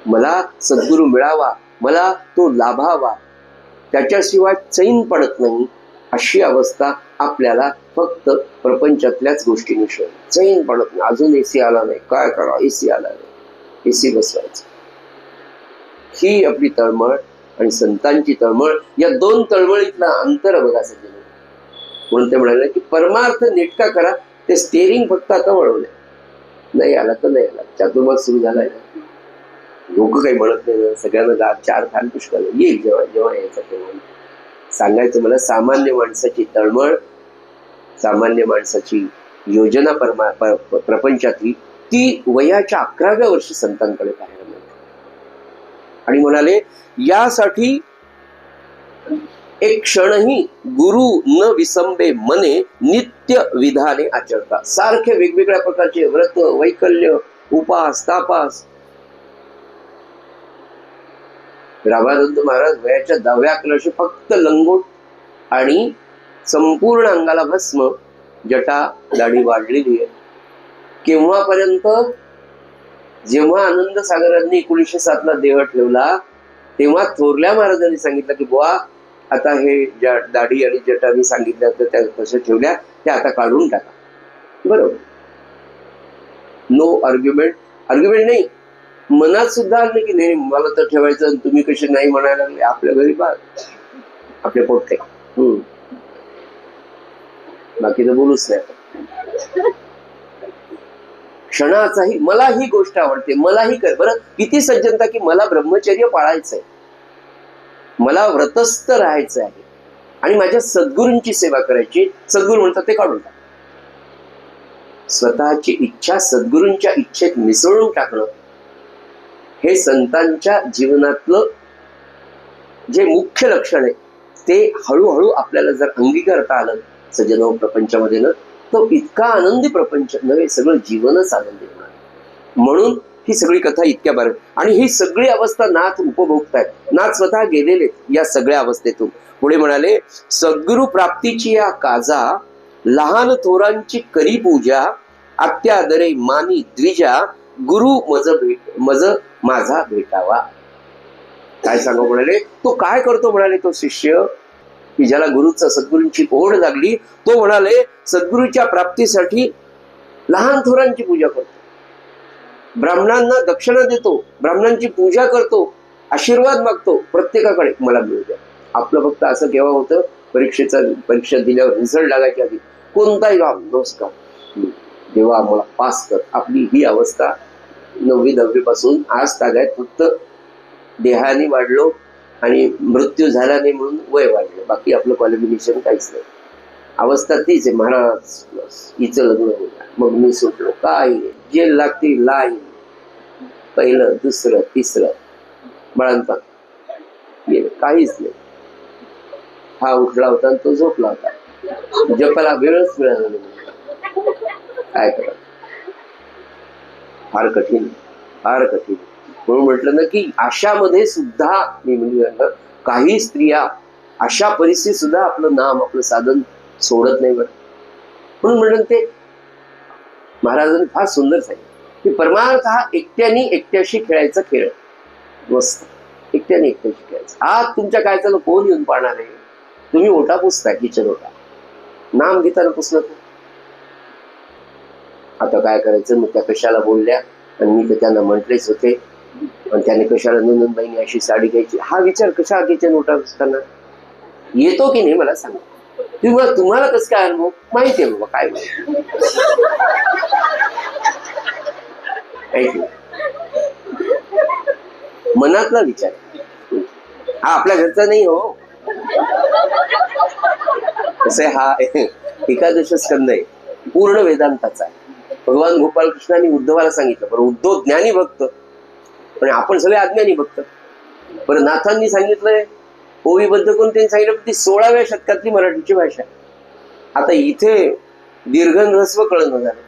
मला सद्गुरू मिळावा, मला तो लाभावा, त्याच्याशिवाय चैन पडत नाही, अशी अवस्था आपल्याला फक्त प्रपंचातल्याच गोष्टींविषयी चैन पडत नाही. अजून एसी आला नाही, काय करा, एसी आला नाही, एसी बसवायचं. ही आपली तळमळ आणि संतांची तळमळ, या 2 तळमळीतला अंतर बघा सगळं. म्हणून ते म्हणाले की परमार्थ नेटका करा, ते स्टेरिंग फक्त आता वळवलंय, नाही आला तर नाही आला, चातुर्मास सुरू झालाय ना, लोक काही म्हणत नाही ना, सगळ्यांना 4 थान पुष्कळ येईल, जेव्हा जेव्हा यायचं तेव्हा. सांगायचं मला, सामान्य माणसाची तळमळ, सामान्य माणसाची योजना प्रपंचातली ती वयाच्या 11व्या वर्षी संतांकडे पाहायला मिळते. आणि म्हणाले यासाठी एक क्षणही गुरु न विसंबे मने नित्य विधाने आचरता. सारखे वेगवेगळ्या प्रकारचे व्रत, वैकल्य, उपास, तापास. रामानंद महाराज वयाच्या 10व्या वर्षी फक्त लंगोट आणि संपूर्ण अंगाला भस्म, जटा दाढी वाढलेली आहे. केव्हापर्यंत? जेव्हा आनंद सागरांनी 1907 देह ठेवला, तेव्हा थोरल्या महाराजांनी सांगितलं की बुवा आता हे ज्या दाढी आणि जटा मी सांगितल्या होत्या त्या कशा ठेवल्या, त्या आता काढून टाका. बरोबर, नो आर्ग्युमेंट. आर्ग्युमेंट नाही, मनात सुद्धा आलं की नाही मला तर ठेवायचं, तुम्ही कसे नाही म्हणायला लागले. आपल्या घरी पा आपले पोट्टे, बाकी तर बोलूच नाही. क्षणाचाही मला ही गोष्ट आवडते, मलाही कर बरं. किती सज्जनता की मला ब्रह्मचर्य पाळायचंय, मला व्रतस्थ राहायचं आहे आणि माझ्या सद्गुरूंची सेवा करायची. सद्गुरू म्हणतात ते काढून टाक. स्वतःची इच्छा सद्गुरूंच्या इच्छेत मिसळून टाकणं हे संतांच्या जीवनातलं जे मुख्य लक्षण आहे, ते हळूहळू आपल्याला जर अंगीकारता आलं सज्जन प्रपंचामध्ये ना, तो इतका आनंदी प्रपंच नव्हे, सगळं जीवनच आनंदी होणार. म्हणून ही सगळी कथा इतक्या बरं. आणि ही सगळी अवस्था नाथ उपभोगतायत, नाथ स्वतः गेलेले या सगळ्या अवस्थेतून. पुढे म्हणाले सद्गुरु प्राप्तीची या काजा, लहान थोरांची करी पूजा, आत्यादरे मानी द्विजा, गुरु मज माझा भेटावा. काय सांगू म्हणाले, तो काय करतो म्हणाले तो शिष्य की ज्याला गुरुचा सद्गुरूंची ओढ लागली, तो म्हणाले सद्गुरूच्या प्राप्तीसाठी लहान थोरांची पूजा करतो, ब्राह्मणांना दक्षिणा देतो, ब्राह्मणांची पूजा करतो, आशीर्वाद मागतो प्रत्येकाकडे मला मिळू द्या. आपलं फक्त असं केव्हा होतं, परीक्षा दिल्यावर रिझल्ट लागायच्या आधी कोणताही बाब नमस्कार देवा आम्हाला पास कर. आपली ही अवस्था 9वी 10वी पासून आज तागायत. फक्त देहाने वाढलो आणि मृत्यू झाला नाही म्हणून वय वाढलं, बाकी आपलं क्वालिफिकेशन काहीच नाही. अवस्था तीच आहे. महाराज हिचं लग्न होईल, मग मी सुटलो, काय जे लागते लाईन, पहिलं दुसरं तिसरं बाळांता काहीच नाही. हा उठला होता आणि तो झोपला होता, जपाला वेळच मिळाला नाही. काय करा, फार कठीण, फार कठीण. म्हणून म्हटलं ना की आशामध्ये सुद्धा मी म्हणजे काही स्त्रिया अशा परिस्थितीत सुद्धा आपलं नाम आपलं साधन सोडत नाही बरं. म्हणून म्हटलं ते महाराजांनी फार सुंदर सांगितलं की परमार्थ हा एकट्याशी खेळायचा खेळ. मस्त एकट्याशी खेळायचा. आज तुमच्या काय चालू कोण येऊन पाहणार आहे. तुम्ही ओटा पुसताय, किचन ओटा, नाम घेताना पुसलं. आता काय करायचं, मग त्या कशाला बोलल्या आणि मी तर त्यांना म्हटलेच होते, आणि त्याने कशाला नंदनबाईंनी अशी साडी घ्यायची. हा विचार कशा किचन ओटा पुसताना येतो की नाही मला सांगा. तुम्हाला कसं काय अनुभव माहिती आहे बाबा, काय मनातला विचार हा आपल्या घरचा नाही हो. कसे हा एकादश स्कंद आहे, पूर्ण वेदांताचा आहे. भगवान गोपालकृष्णांनी उद्धवाला सांगितलं, पण उद्धव ज्ञानी भक्त पण आपण सगळे अज्ञानी भक्त. बरं नाथांनी सांगितलंय ओवीबद्ध कोण, त्यांनी सांगितलं ती 16व्या शतकातली मराठीची भाषा. आता इथे दीर्घन ह्रस्व कळणं झालं,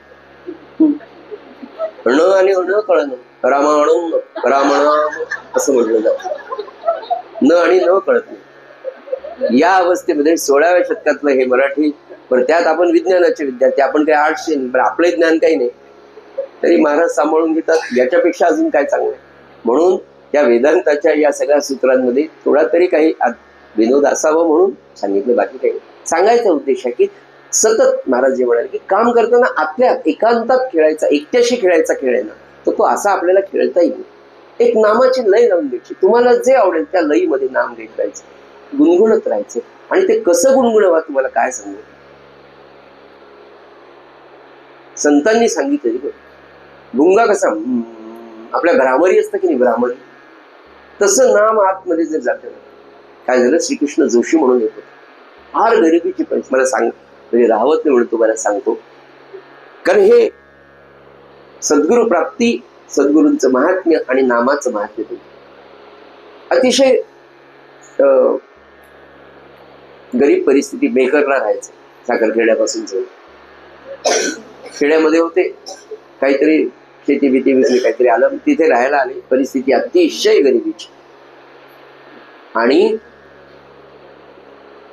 ण आणि अण कळणं, रामायण रामणाम असं म्हटलं जातं, न आणि न कळत नाही. या अवस्थेमध्ये 16व्या शतकातलं हे मराठी. पण त्यात आपण विज्ञानाचे विद्यार्थी, आपण काही आर्ट्सचे नाही, पण आपले ज्ञान काही नाही, तरी महाराज सांभाळून घेतात. याच्यापेक्षा अजून काय चांगलं. म्हणून या वेदांताच्या या सगळ्या सूत्रांमध्ये थोडा तरी काही विनोद असावं म्हणून सांगितलं, बाकी काही सांगायचा उद्देश आहे की सतत महाराज जे म्हणाले की काम करताना आतल्यात एकांतात खेळायचा, एकट्याशी खेळायचा खेळ आहे ना, तर तो असा आपल्याला खेळता येईल. एक नामाची लय लावून द्यायची, तुम्हाला जे आवडेल त्या लयीमध्ये नाम घेत राहायचं, गुणगुणत राहायचं. आणि ते कसं गुणगुणावं तुम्हाला काय सांगू. संतांनी सांगितलं बघ. भुंगा कसा आपल्या भ्रामरी असतं की नाही, भ्रामरी, तसं नाम आतमध्ये जर जातं, काय झालं, श्रीकृष्ण जोशी म्हणून येतो, फार गरिबीची परिस्थिती, मला सांग म्हणजे राहवत नाही म्हणून तुम्हाला सांगतो. कारण हे सद्गुरु प्राप्ती, सद्गुरूंचं महात्म्य आणि नामाचं महात्म्य अतिशय गरीब परिस्थिती, बेघरला राहायचं. साखरखेड्यापासून खेड्यामध्ये होते, काहीतरी शेती भीती विकली, काहीतरी आलं, तिथे राहायला आले. परिस्थिती अतिशय गरिबीची. आणि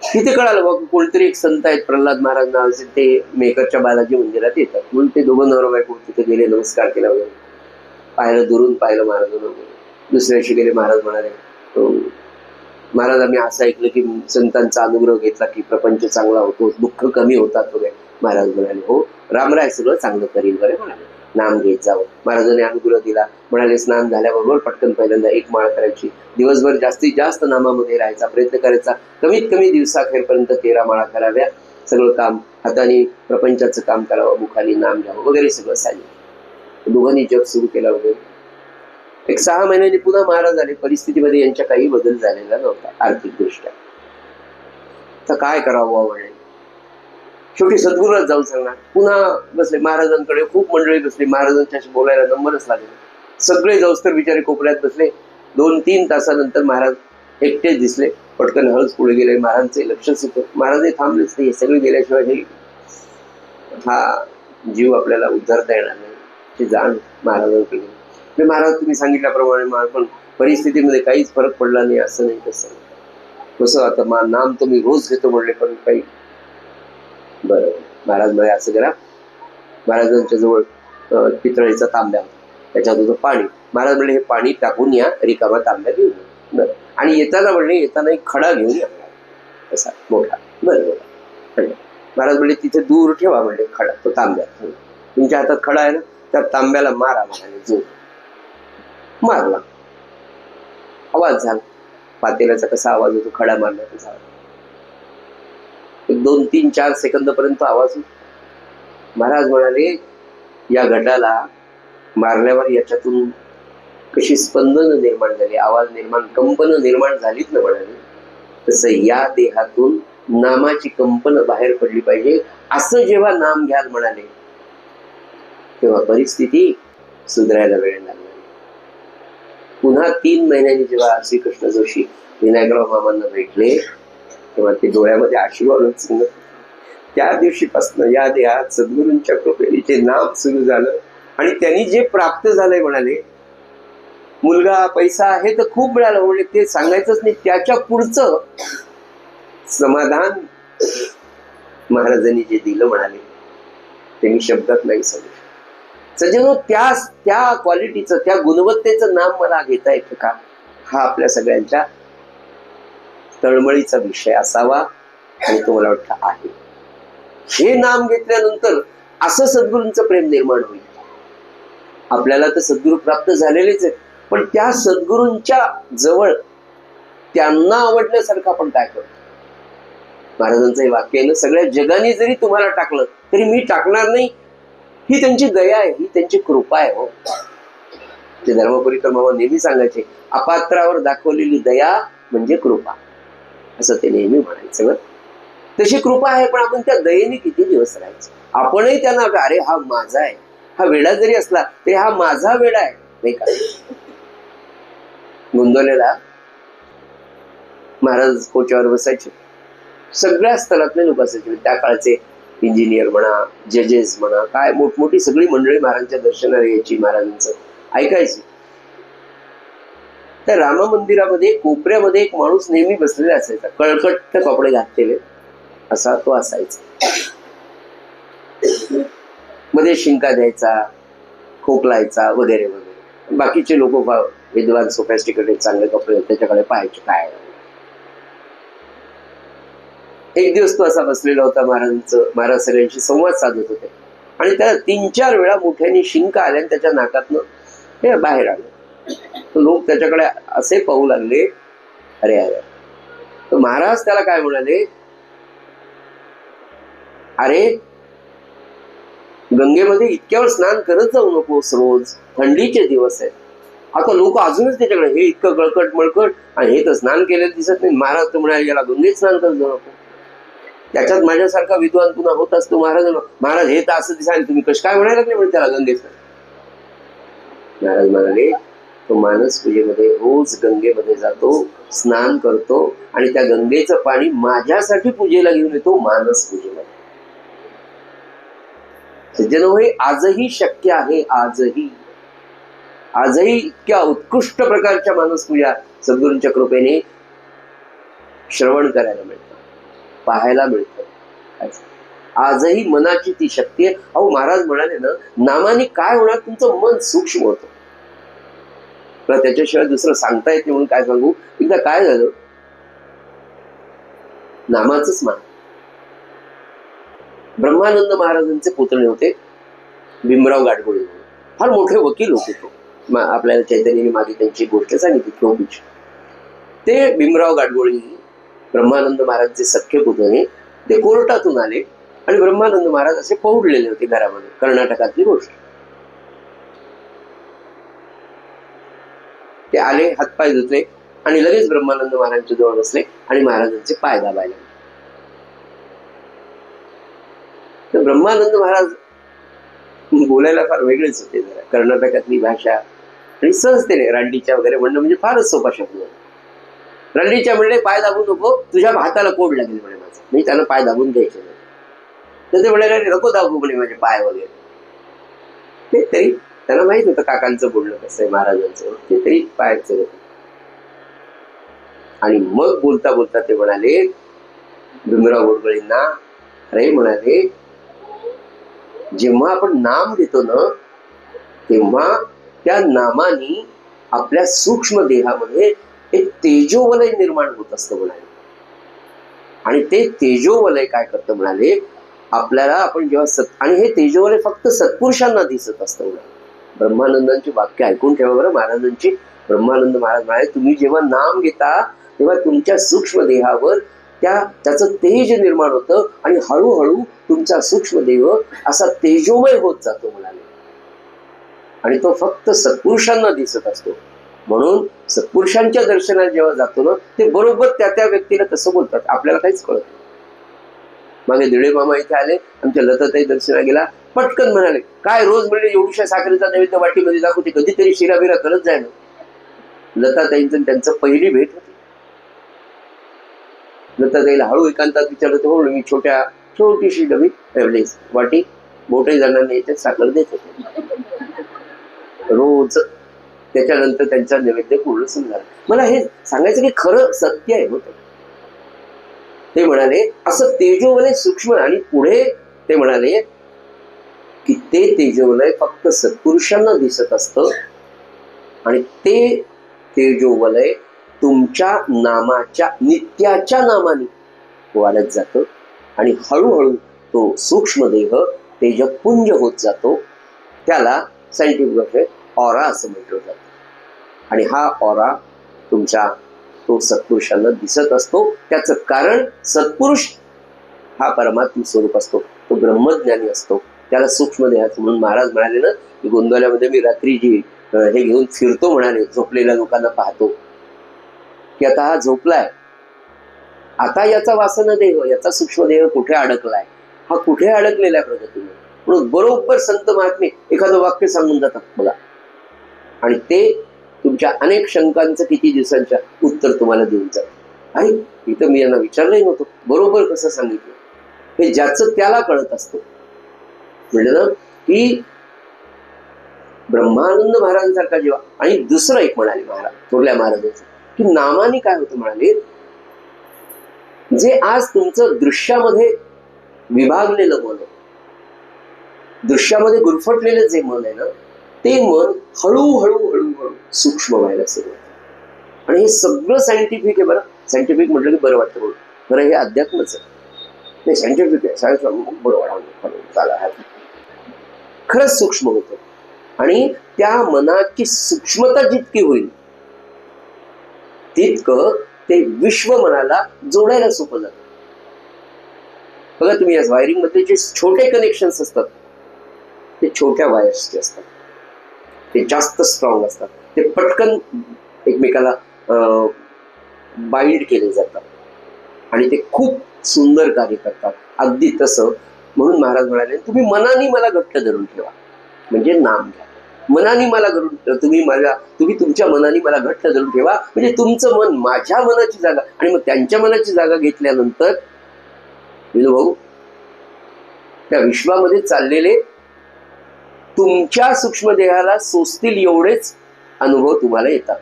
तिथे कळालं बघ, कोणतरी एक संत आहेत, प्रल्हाद महाराज नावाचे, ते मेकरच्या बालाजी मंदिरात येतात. म्हणून ते दोघं नवरा बायको तिथे गेले, नमस्कार केला वगैरे, पाहिलं, दुरून पाहिलं महाराजांना वगैरे. दुसऱ्या दिवशी गेले, महाराज म्हणाले, महाराज आम्ही असं ऐकलं की संतांचा अनुग्रह घेतला की प्रपंच चांगला होतो, दुःख कमी होतात वगैरे. महाराज म्हणाले, हो, रामराय सगळं चांगलं करील बरे, म्हणाले, नाम घेत जावं. महाराजांनी अनुग्रह दिला. म्हणाले, स्नान झाल्याबरोबर पटकन पहिल्यांदा एक माळ करायची, दिवसभर जास्तीत जास्त नामामध्ये राहायचा प्रयत्न करायचा, कमीत कमी दिवसाखेरपर्यंत 13 माळा कराव्या, सगळं काम हाताने प्रपंचाचं काम करावं, मुखाने नाम घ्यावं वगैरे सगळं सांगितलं. दोघांनी जग सुरू केला वगैरे. एक 6 महिन्यांनी पुन्हा महाराज आले. परिस्थितीमध्ये यांच्या काही बदल झालेला नव्हता आर्थिक दृष्ट्या. तर काय करावं म्हणे, शेवटी सद्गुरूला जाऊन सांगणार. पुन्हा बसले महाराजांकडे, खूप मंडळी बसली, महाराजांच्याशी बोलायला नंबरच लागले. सगळे जाऊस तर बिचारे कोपऱ्यात बसले. 2-3 तासानंतर महाराज एकटेच दिसले. पटकन हळूच पुढे गेले. महाराजांचे लक्षच होतं, महाराजही थांबलेच नाही. सगळे गेल्याशिवाय हे हा जीव आपल्याला उद्धारता येणार नाही, हे जाण महाराजांकडे. महाराज तुम्ही सांगितल्याप्रमाणे पण परिस्थितीमध्ये काहीच फरक पडला नाही, असं नाही तसं. कसं आता नाम तर मी रोज घेतो म्हणले, पण काही बरं. महाराज म्हणे, असं करा, महाराजांच्या जवळ पितळेचा तांब्या होता, त्याच्यात होतं पाणी. महाराज म्हणले, हे पाणी टाकून या, रिकामा तांब्या घेऊन या. आणि येताना म्हणले, येताना एक खडा घेऊन या, असा मोठा. बरं. महाराज म्हणले, तिथे दूर ठेवा म्हणले खडा, तो तांब्या. तुमच्या हातात खडा आहे ना, त्या तांब्याला मारा म्हणाले, जोर मारला. आवाज झाला, पातेल्याचा कसा आवाज होतो खडा मारला तसा. 2-3-4 सेकंदपर्यंत आवाज होतो. महाराज म्हणाले, या घटाला मारल्यावर याच्यातून कशी स्पंदन निर्माण झाली, आवाज निर्माण, कंपन निर्माण झालीच ना म्हणाले, तसं या देहातून नामाची कंपन बाहेर पडली पाहिजे. असं जेव्हा नाम घ्याल म्हणाले, तेव्हा परिस्थिती सुधारायला वेळ लागला. पुन्हा 3 महिन्यांनी जेव्हा श्रीकृष्ण जोशी विनायकराव मामांना भेटले, तेव्हा ते डोळ्यामध्ये अश्रू आणून सांगत, त्या दिवशीपासून या देहात सद्गुरूंच्या कृपेने जे नाम सुरू झालं आणि त्यांनी जे प्राप्त झालंय म्हणाले, मुलगा, पैसा हे तर खूप मिळालं, म्हणजे ते सांगायचंच नाही. त्याच्या पुढचं समाधान महाराजांनी जे दिलं म्हणाले, ते मी शब्दात नाही सांगू. सज्जनो, त्या क्वालिटीचं, त्या गुणवत्तेचं नाम मला घेता येतं का, हा आपल्या सगळ्यांच्या तळमळीचा विषय असावा, आणि तो मला वाटतं आहे. हे नाम घेतल्यानंतर असं सद्गुरूंचं प्रेम निर्माण होईल. आपल्याला तर सद्गुरू प्राप्त झालेलेच आहेत, पण त्या सद्गुरूंच्या जवळ त्यांना आवडण्यासारखं आपण काय करतो. महाराजांचं हे वाक्य आहे ना, सगळ्या जगाने जरी तुम्हाला टाकलं तरी मी टाकणार नाही, ही त्यांची दया आहे, ही त्यांची कृपा आहे. हो, ते धर्मपुरीकर मामा नेहमी सांगायचे, अपात्रावर दाखवलेली दया म्हणजे कृपा, असं ते नेहमी म्हणायचं. तशी कृपा आहे, पण आपण त्या दयेने किती दिवस राहायचं. आपणही त्यांना, अरे हा माझा आहे, हा वेडा जरी असला तरी हा माझा वेडा आहे, नाही का. गोंदवलेला महाराज कोच्यावर बसायचे, सगळ्या स्थलातले लोक असायचे. त्या काळचे इंजिनियर म्हणा, जजेस म्हणा, काय मोठमोठी सगळी मंडळी महाराजांच्या दर्शनाला यायची, महाराजांचं ऐकायची. त्या राम मंदिरामध्ये कोपऱ्यामध्ये एक माणूस नेहमी बसलेला असायचा, कळकट्ट कपडे घातलेले, असा तो असायचा. मध्ये शिंका द्यायचा, खोकलायचा वगैरे वगैरे. बाकीचे लोक विद्वान सोफॅस्टिकेटेड चांगले कपडे त्याच्याकडे पाहायचे, काय. एक दिवस तो असा बसलेला होता, महाराज सगळ्यांशी संवाद साधत होते, आणि त्याला 3-4 वेळा मोठ्याने शिंका आल्या आणि त्याच्या नाकातनं हे बाहेर आलं. तो लोक त्याच्याकडे असे पाहू लागले, अरे अरे. तर महाराज त्याला काय म्हणाले, अरे गंगेमध्ये इतक्यावर स्नान करत जाऊ नकोस रोज, थंडीचे दिवस आहेत. आता लोक अजूनच त्याच्याकडे हे इतकं गळकट मळकट आणि हे तर स्नान केलेलं दिसत नाही. महाराज तर म्हणाले याला गंगेत स्नान करत जाऊ नको. त्याच्यात माझ्यासारखा विद्वान पुन्हा होत असतो. महाराज हे तर असं दिसायला तुम्ही कश काय म्हणायला लागले म्हणजे त्याला गंगेत. महाराज म्हणाले तो मानस पूजेमध्ये रोज गंगेमध्ये जातो, स्नान करतो आणि त्या गंगेचं पाणी माझ्यासाठी पूजेला घेऊन येतो मानस पूजेला. सज्जनो, हे आजही शक्य आहे. आजही इतक्या उत्कृष्ट प्रकारच्या मानस पूजा सद्गुरूंच्या कृपेने श्रवण करायला मिळतं, पाहायला मिळतं. आजही मनाची ती शक्ती आहे. अहो महाराज म्हणाले ना, नामाने काय होणार, तुमचं मन सूक्ष्म होतं. त्याच्याशिवाय दुसरं सांगता येत नाही म्हणून काय सांगू. एकदा काय झालं, नामाचंच मान. ब्रह्मानंद महाराजांचे पुतणे होते भीमराव गाडगोळे, फार मोठे वकील होते. तो आपल्याला चैतन्याने मागे त्यांची गोष्ट सांगितली किंवा ते भीमराव गाडगोळे ब्रह्मानंद महाराजांचे सख्खे पुतणे. ते कोर्टातून आले आणि ब्रह्मानंद महाराज असे पौडलेले होते घरामध्ये. कर्नाटकातली गोष्ट. ते आले, हातपाय धुतले आणि लगेच ब्रह्मानंद महाराजांच्या जवळ बसले आणि महाराजांचे पाय दाबायला. तर ब्रह्मानंद महाराज बोलायला फार वेगळेच होते जरा. कर्नाटकातली भाषा आणि सहजतेने रांडीच्या वगैरे म्हणणं म्हणजे फारच सोपा शब्द. रांडीच्या म्हणले पाय दाबू नको, तुझ्या हाताला कोड लागेल म्हणे माझं. मी त्यांना पाय दाबून द्यायचे नाही. तर ते म्हणाले नको दाबू म्हणे माझे पाय वगैरे. ते तरी त्यांना माहित होतं काकांचं बोलणं कसं आहे महाराजांचं. ते तरी पायाचं होतं. आणि मग बोलता बोलता ते म्हणाले भीमराव गाडगोळेंना, अरे म्हणाले, जेव्हा आपण नाम घेतो ना, तेव्हा त्या नामाने आपल्या सूक्ष्म देहामध्ये एक तेजोवलय निर्माण होत असतं म्हणाले. आणि ते तेजोवलय काय करतं म्हणाले, आपल्याला आपण जेव्हा आणि हे तेजोवलय फक्त सत्पुरुषांना दिसत असतं म्हणाले. ब्रह्मानंदांची वाक्य ऐकून ठेवा बरं महाराजांची. ब्रह्मानंद महाराज म्हणाले, तुम्ही जेव्हा नाम घेता तेव्हा तुमच्या सूक्ष्म देहावर त्याचं तेज निर्माण होतं आणि हळूहळू तुमचा सूक्ष्म देह असा तेजोमय होत जातो म्हणाले. आणि तो फक्त सत्पुरुषांना दिसत असतो. म्हणून सत्पुरुषांच्या दर्शनात जेव्हा जातो ना, ते बरोबर त्या व्यक्तीला तसं बोलतात. आपल्याला काहीच कळत नाही. मागे दिळे मामा इथे आले, आमच्या लताताई दर्शना गेला, पटकन म्हणाले, काय रोज म्हणजे एवढ्या साखरेचा नैवेद्य वाटीमध्ये दाखवते, कधीतरी शिराबिरा करत जाय ना. लताताईंचं त्यांचं पहिली भेट होती. लताताईला हळू एकांतात विचारत हो, मी छोटीशी डबी वाटी मोठे जणांना येते साखर देत होते रोज. त्याच्यानंतर त्यांचा नैवेद्य पूर्ण झाला. मला हे सांगायचं की खरं सत्य आहे होतं. ते म्हणाले असं तेजोवलय सूक्ष्म. आणि पुढे ते म्हणाले की ते तेजोवलय फक्त सत्पुरुषांना दिसत असतं आणि ते तेजोवलय तुमच्या नामाच्या नित्याच्या नामाने वाढत जातं आणि हळूहळू तो सूक्ष्म देह तेजपुंज होत जातो. त्याला सायंटिफिक भाषेत ऑरा असं म्हटलं जातं. आणि हा ऑरा तुमच्या तो सत्पुरुषांना दिसत असतो. त्याचं कारण सत्पुरुष हा परमात्म स्वरूप असतो, तो ब्रह्मज्ञानी असतो. त्याला सूक्ष्म देहाचं म्हणून महाराज म्हणाले ना की गोंदवल्यामध्ये मी रात्री जी हे घेऊन फिरतो म्हणाले, झोपलेल्या लोकांना पाहतो की आता हा झोपलाय, आता याचा वासना देह, याचा सूक्ष्म देह कुठे अडकलाय, हा कुठे अडकलेला आहे प्रगतीने. म्हणून बरोबर संत महात्मे एखादं वाक्य सांगून जातात बघा, आणि ते तुमच्या अनेक शंकांचं किती दिवसांच्या उत्तर तुम्हाला देऊन जातं. आणि इथं मी यांना विचारलंही नव्हतं, बरोबर कसं सांगितलं. हे ज्याचं त्याला कळत असतं. म्हणजे ना की ब्रह्मानंद महाराजांसारखा जेव्हा. आणि दुसरं एक म्हणाले महाराज थोरल्या महाराजांचं की नामाने काय होतं म्हणाले, जे आज तुमचं दृश्यामध्ये विभागलेलं मन आहे, दृश्यामध्ये गुरफटलेलं जे मन आहे ना, ते मन हळूहळू हळूहळू सूक्ष्म व्हायला सुरुवात. आणि हे सगळं सायंटिफिक आहे बरं. सायंटिफिक म्हटलं की बरं वाटतं बरं, हे अध्यात्मच आहे, नाही सायंटिफिक आहे. सायन्स बरं वाढा खरंच सूक्ष्म होतं. आणि त्या मनाची सूक्ष्मता जितकी होईल तितकं ते विश्व मनाला जोडायला सोपं जातं. बघा तुम्ही या वायरिंग मध्ये जे छोटे कनेक्शन्स असतात छोट्या वायर्सचे असतात, ते जास्त स्ट्रॉंग असतात, ते पटकन एकमेकाला बाइंड केले जातात आणि ते खूप सुंदर कार्य करतात. अगदी तसं म्हणून महाराज म्हणाले, तुम्ही मनाने मला घट्ट धरून ठेवा, म्हणजे नाम घ्या. मनाने मला तुम्ही तुमच्या मनाने मला घट्ट धरून ठेवा, म्हणजे तुमचं मन माझ्या मनाची जागा आणि मग त्यांच्या मनाची जागा घेतल्यानंतर विनोभाऊ त्या विश्वामध्ये चाललेले तुमच्या सूक्ष्म देहाला सोसतील एवढेच अनुभव तुम्हाला येतात.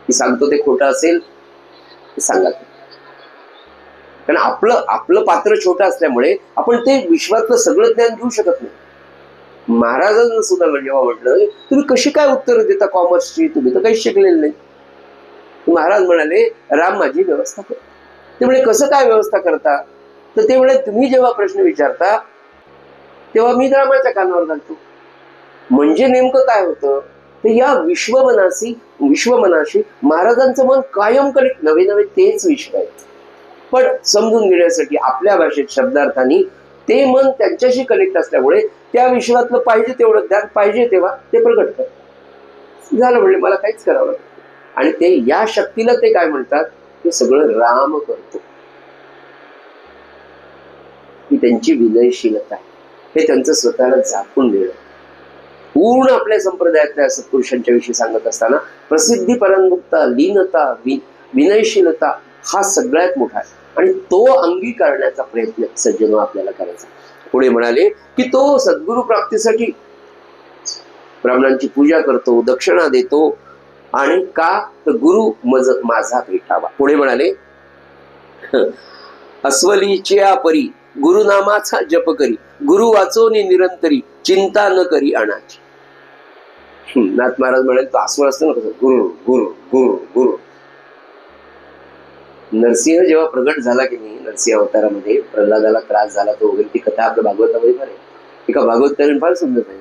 मी सांगतो ते खोटं असेल सांगा, कारण आपलं पात्र छोटं असल्यामुळे आपण ते विश्वातलं सगळं ज्ञान घेऊ शकत नाही. महाराजांना सुद्धा जेव्हा म्हटलं तुम्ही कशी काय उत्तर देता कॉमर्सची, तुम्ही तर काही शिकलेले नाही. महाराज म्हणाले राम माझी व्यवस्था कर. ते म्हणे कसं काय व्यवस्था करता, तर ते म्हणे तुम्ही जेव्हा प्रश्न विचारता तेव्हा मी रामाच्या कानावर घालतो. म्हणजे नेमकं काय होतं, तर या विश्वमनाशी महाराजांचं मन कायम कनेक्ट, नवे नवे तेच विश्व आहे. पण समजून घेण्यासाठी आपल्या भाषेत शब्दार्थाने ते मन त्यांच्याशी कनेक्ट असल्यामुळे त्या विश्वातलं पाहिजे तेवढं ज्ञान पाहिजे तेव्हा ते प्रगट करतात. झालं म्हणले मला काहीच करावं लागतं. आणि ते या शक्तीला ते काय म्हणतात, ते सगळं राम करतो. ही त्यांची विनयशीलता आहे, हे त्यांचं स्वतःला झाकून देणं. पूर्ण आपल्या संप्रदायातल्या सत्पुरुषांच्या विषयी सांगत असताना प्रसिद्धी, परंगुप्ता, लीनता, विनयशीलता हा सगळ्यात मोठा आहे आणि तो अंगीकारण्याचा प्रयत्न सज्जनो आपल्याला करायचा. पुढे म्हणाले की तो सद्गुरु प्राप्तीसाठी ब्राह्मणांची पूजा करतो, दक्षिणा देतो, आणि का तर गुरु माझा भेटावा. पुढे म्हणाले अस्वलीच्या परी गुरुनामाचा जप करी, गुरु वाचोनी निरंतरी चिंता न करी अनाची. नाथ महाराज म्हणाले तो अस्वल असतो ना, कसं गुरु गुरु गुरु गुरु. नरसिंह जेव्हा प्रगट झाला की नाही, नरसिंह अवतारामध्ये प्रल्हादाला त्रास झाला तो वगैरे, ती कथा आपल्या भागवतामध्ये फार आहे. एका भागवताने फार सुंदर आहे.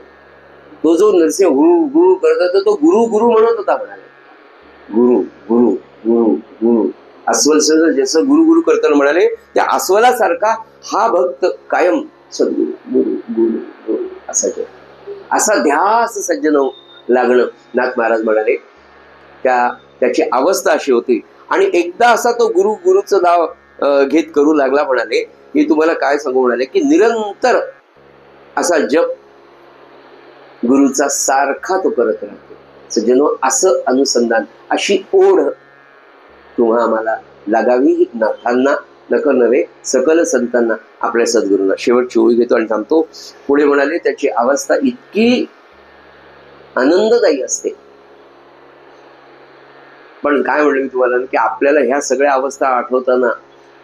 तो जो नरसिंह गुरु गुरु करत होता तो गुरु गुरु म्हणत होता. म्हणाले गुरु गुरु गुरु गुरु. अस्वल जसं गुरु गुरु करताना म्हणाले त्या अस्वलासारखा हा भक्त कायम सद्गुरु गुरु गुरु गुरु असा ध्यास सज्जन लागणं. नाथ महाराज म्हणाले त्याची अवस्था अशी होती. आणि एकदा असा तो गुरु गुरुचं नाव घेत करू लागला. म्हणाले की तुम्हाला काय सांगू, म्हणाले की निरंतर असा जप गुरुचा सारखा तो करत राहतो. सज्जनो असं अनुसंधान, अशी ओढ तुम्हा आम्हाला लागावी, नाथांना नकर नव्हे सकल संतांना, आपल्या सद्गुरूंना. शेवटची ओळी घेतो आणि थांबतो. पुढे म्हणाले त्याची अवस्था इतकी आनंददायी असते. पण काय म्हणलं मी तुम्हाला की आपल्याला ह्या सगळ्या अवस्था आठवताना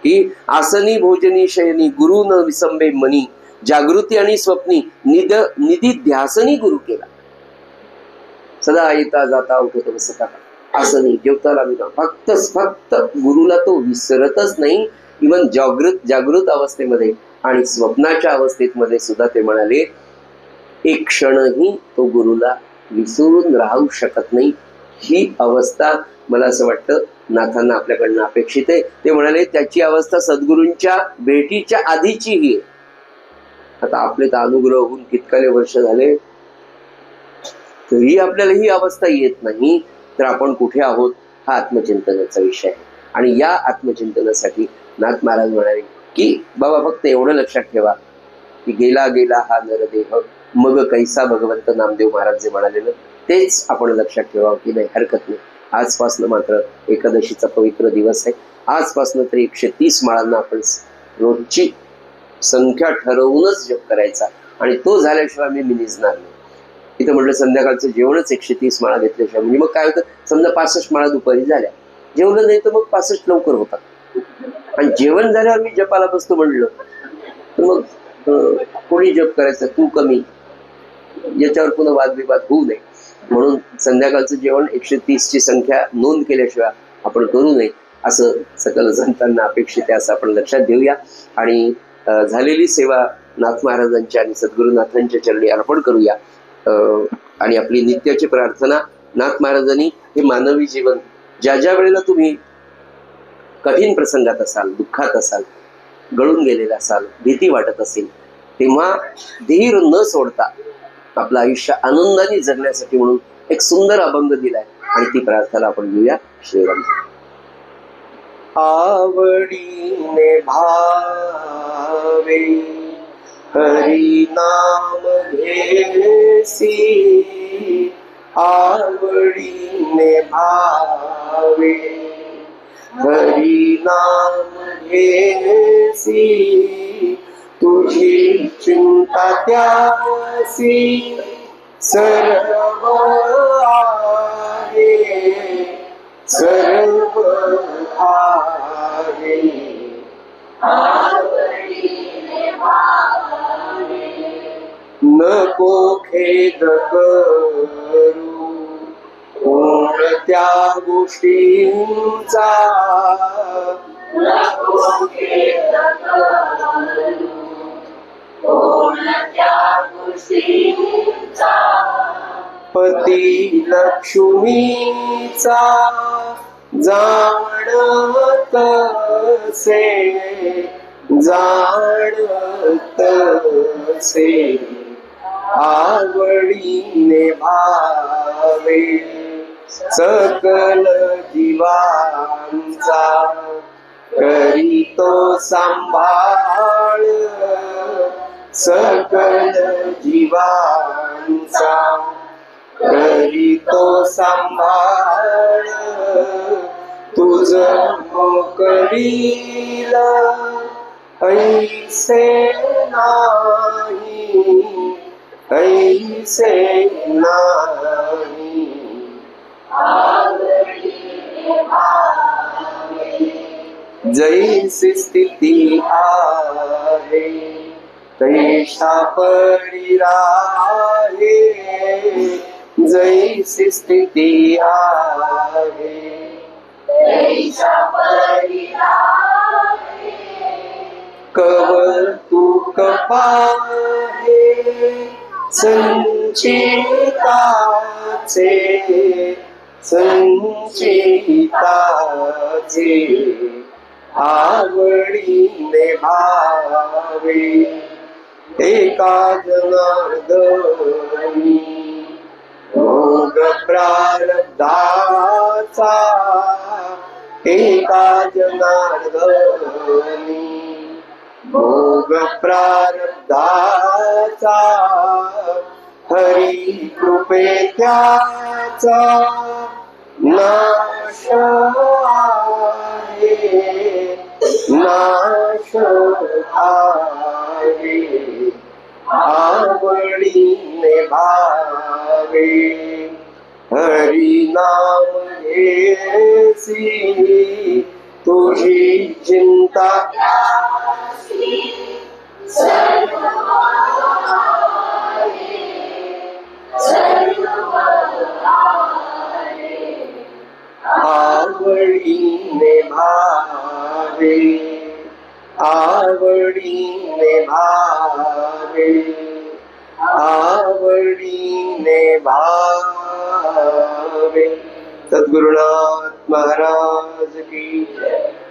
की आसनी भोजनी शयनी गुरु न विसंबे मनी, जागृती आणि स्वप्नी निधी ध्यासनी गुरु केला, सदा येता जाता उठत बसता आसनी जेवताला मी फक्त गुरुला तो विसरतच नाही. इव्हन जागृत अवस्थेमध्ये आणि स्वप्नाच्या अवस्थेमध्ये सुद्धा ते म्हणाले एक क्षणही तो गुरुला विसरून राहू शकत नाही. ही अवस्था मला असं वाटतं नाथांना आपल्याकडनं अपेक्षित आहे. ते म्हणाले त्याची अवस्था सद्गुरूंच्या भेटीच्या आधीची ही आहे. आता आपले तर अनुग्रह होऊन कितकाले वर्ष झाले तरी आपल्याला ही अवस्था येत नाही, तर आपण कुठे आहोत हा आत्मचिंतनाचा विषय आहे. आणि या आत्मचिंतनासाठी नाथ महाराज म्हणाले की बाबा फक्त एवढं लक्षात ठेवा की गेला गेला हा नरदेह मग कैसा भगवंत. नामदेव महाराज जे म्हणालेलं तेच आपण लक्षात ठेवावं की नाही हरकत नाही. आजपासनं मात्र एकादशीचा पवित्र दिवस आहे. आजपासनं तरी 130 माळांना आपण रोजची संख्या ठरवूनच जप करायचा आणि तो झाल्याशिवाय मी निजणार नाही. इथं म्हटलं संध्याकाळचं जेवणच 130 माळा घेतल्याशिवाय, म्हणजे मग काय होतं समजा 65 माळा दुपारी झाल्या, जेवलं नाही तर मग 65 लवकर होतात. आणि जेवण झाल्यावर मी जपाला बसतो म्हणलं तर मग कोणी जप करायचं तू कमी, याच्यावर पुन्हा वादविवाद होऊ नये म्हणून संध्याकाळचं जेवण 130 ची संख्या नोंद केल्याशिवाय आपण करू नये असं सकल संतांना अपेक्षित आहे, असं आपण लक्षात घेऊया. आणि झालेली सेवा नाथ महाराजांच्या आणि सद्गुरुनाथांच्या चरणी अर्पण करूया. आणि आपली नित्याची प्रार्थना, नाथ महाराजांनी हे मानवी जीवन ज्या वेळेला तुम्ही कठीण प्रसंगात असाल, दुःखात असाल, गळून गेलेला असाल, भीती वाटत असेल, तेव्हा धीर न सोडता आपलं आयुष्य आनंदाने जगण्यासाठी म्हणून एक सुंदर अभंग दिलाय आणि ती प्रार्थना आपण घेऊया. श्रीराम. आवडीने भावे हरी नाम घेसी, आवडीने भावे हरी नाम घेसी, तुझी चिंता त्यासी सर्व आहे, सर्व आहे. नको खेद करू कोणत्या गोष्टींचा, पती लक्ष्मीचा जाणत से, आवडीने भावे सकल जीवांचा, करीतो सांभाळ सकल जीवांचा, करीतो सांभाळ तुझ मोकळील ऐसे नाही, ऐसे नाही. जैसी स्थिती आहे तैसा परी राहे, जैसी स्थिती आहे तैसा परी राहे. कौतुक पाहे संचिताचे, आवडीने भावे एका जनार्दनी, भोग प्रारब्धाचा एका जनार्दनी, भोग प्रारब्धाचा, हरी कृपे त्याचा नाश आहे, नाश आहे. आवडीने भावे हरी नाम घेसी, तुझी चिंता आवडीने भावे, आवडीने भावे, आवडीने भावे. सद्गुरुनाथ महाराज की जय.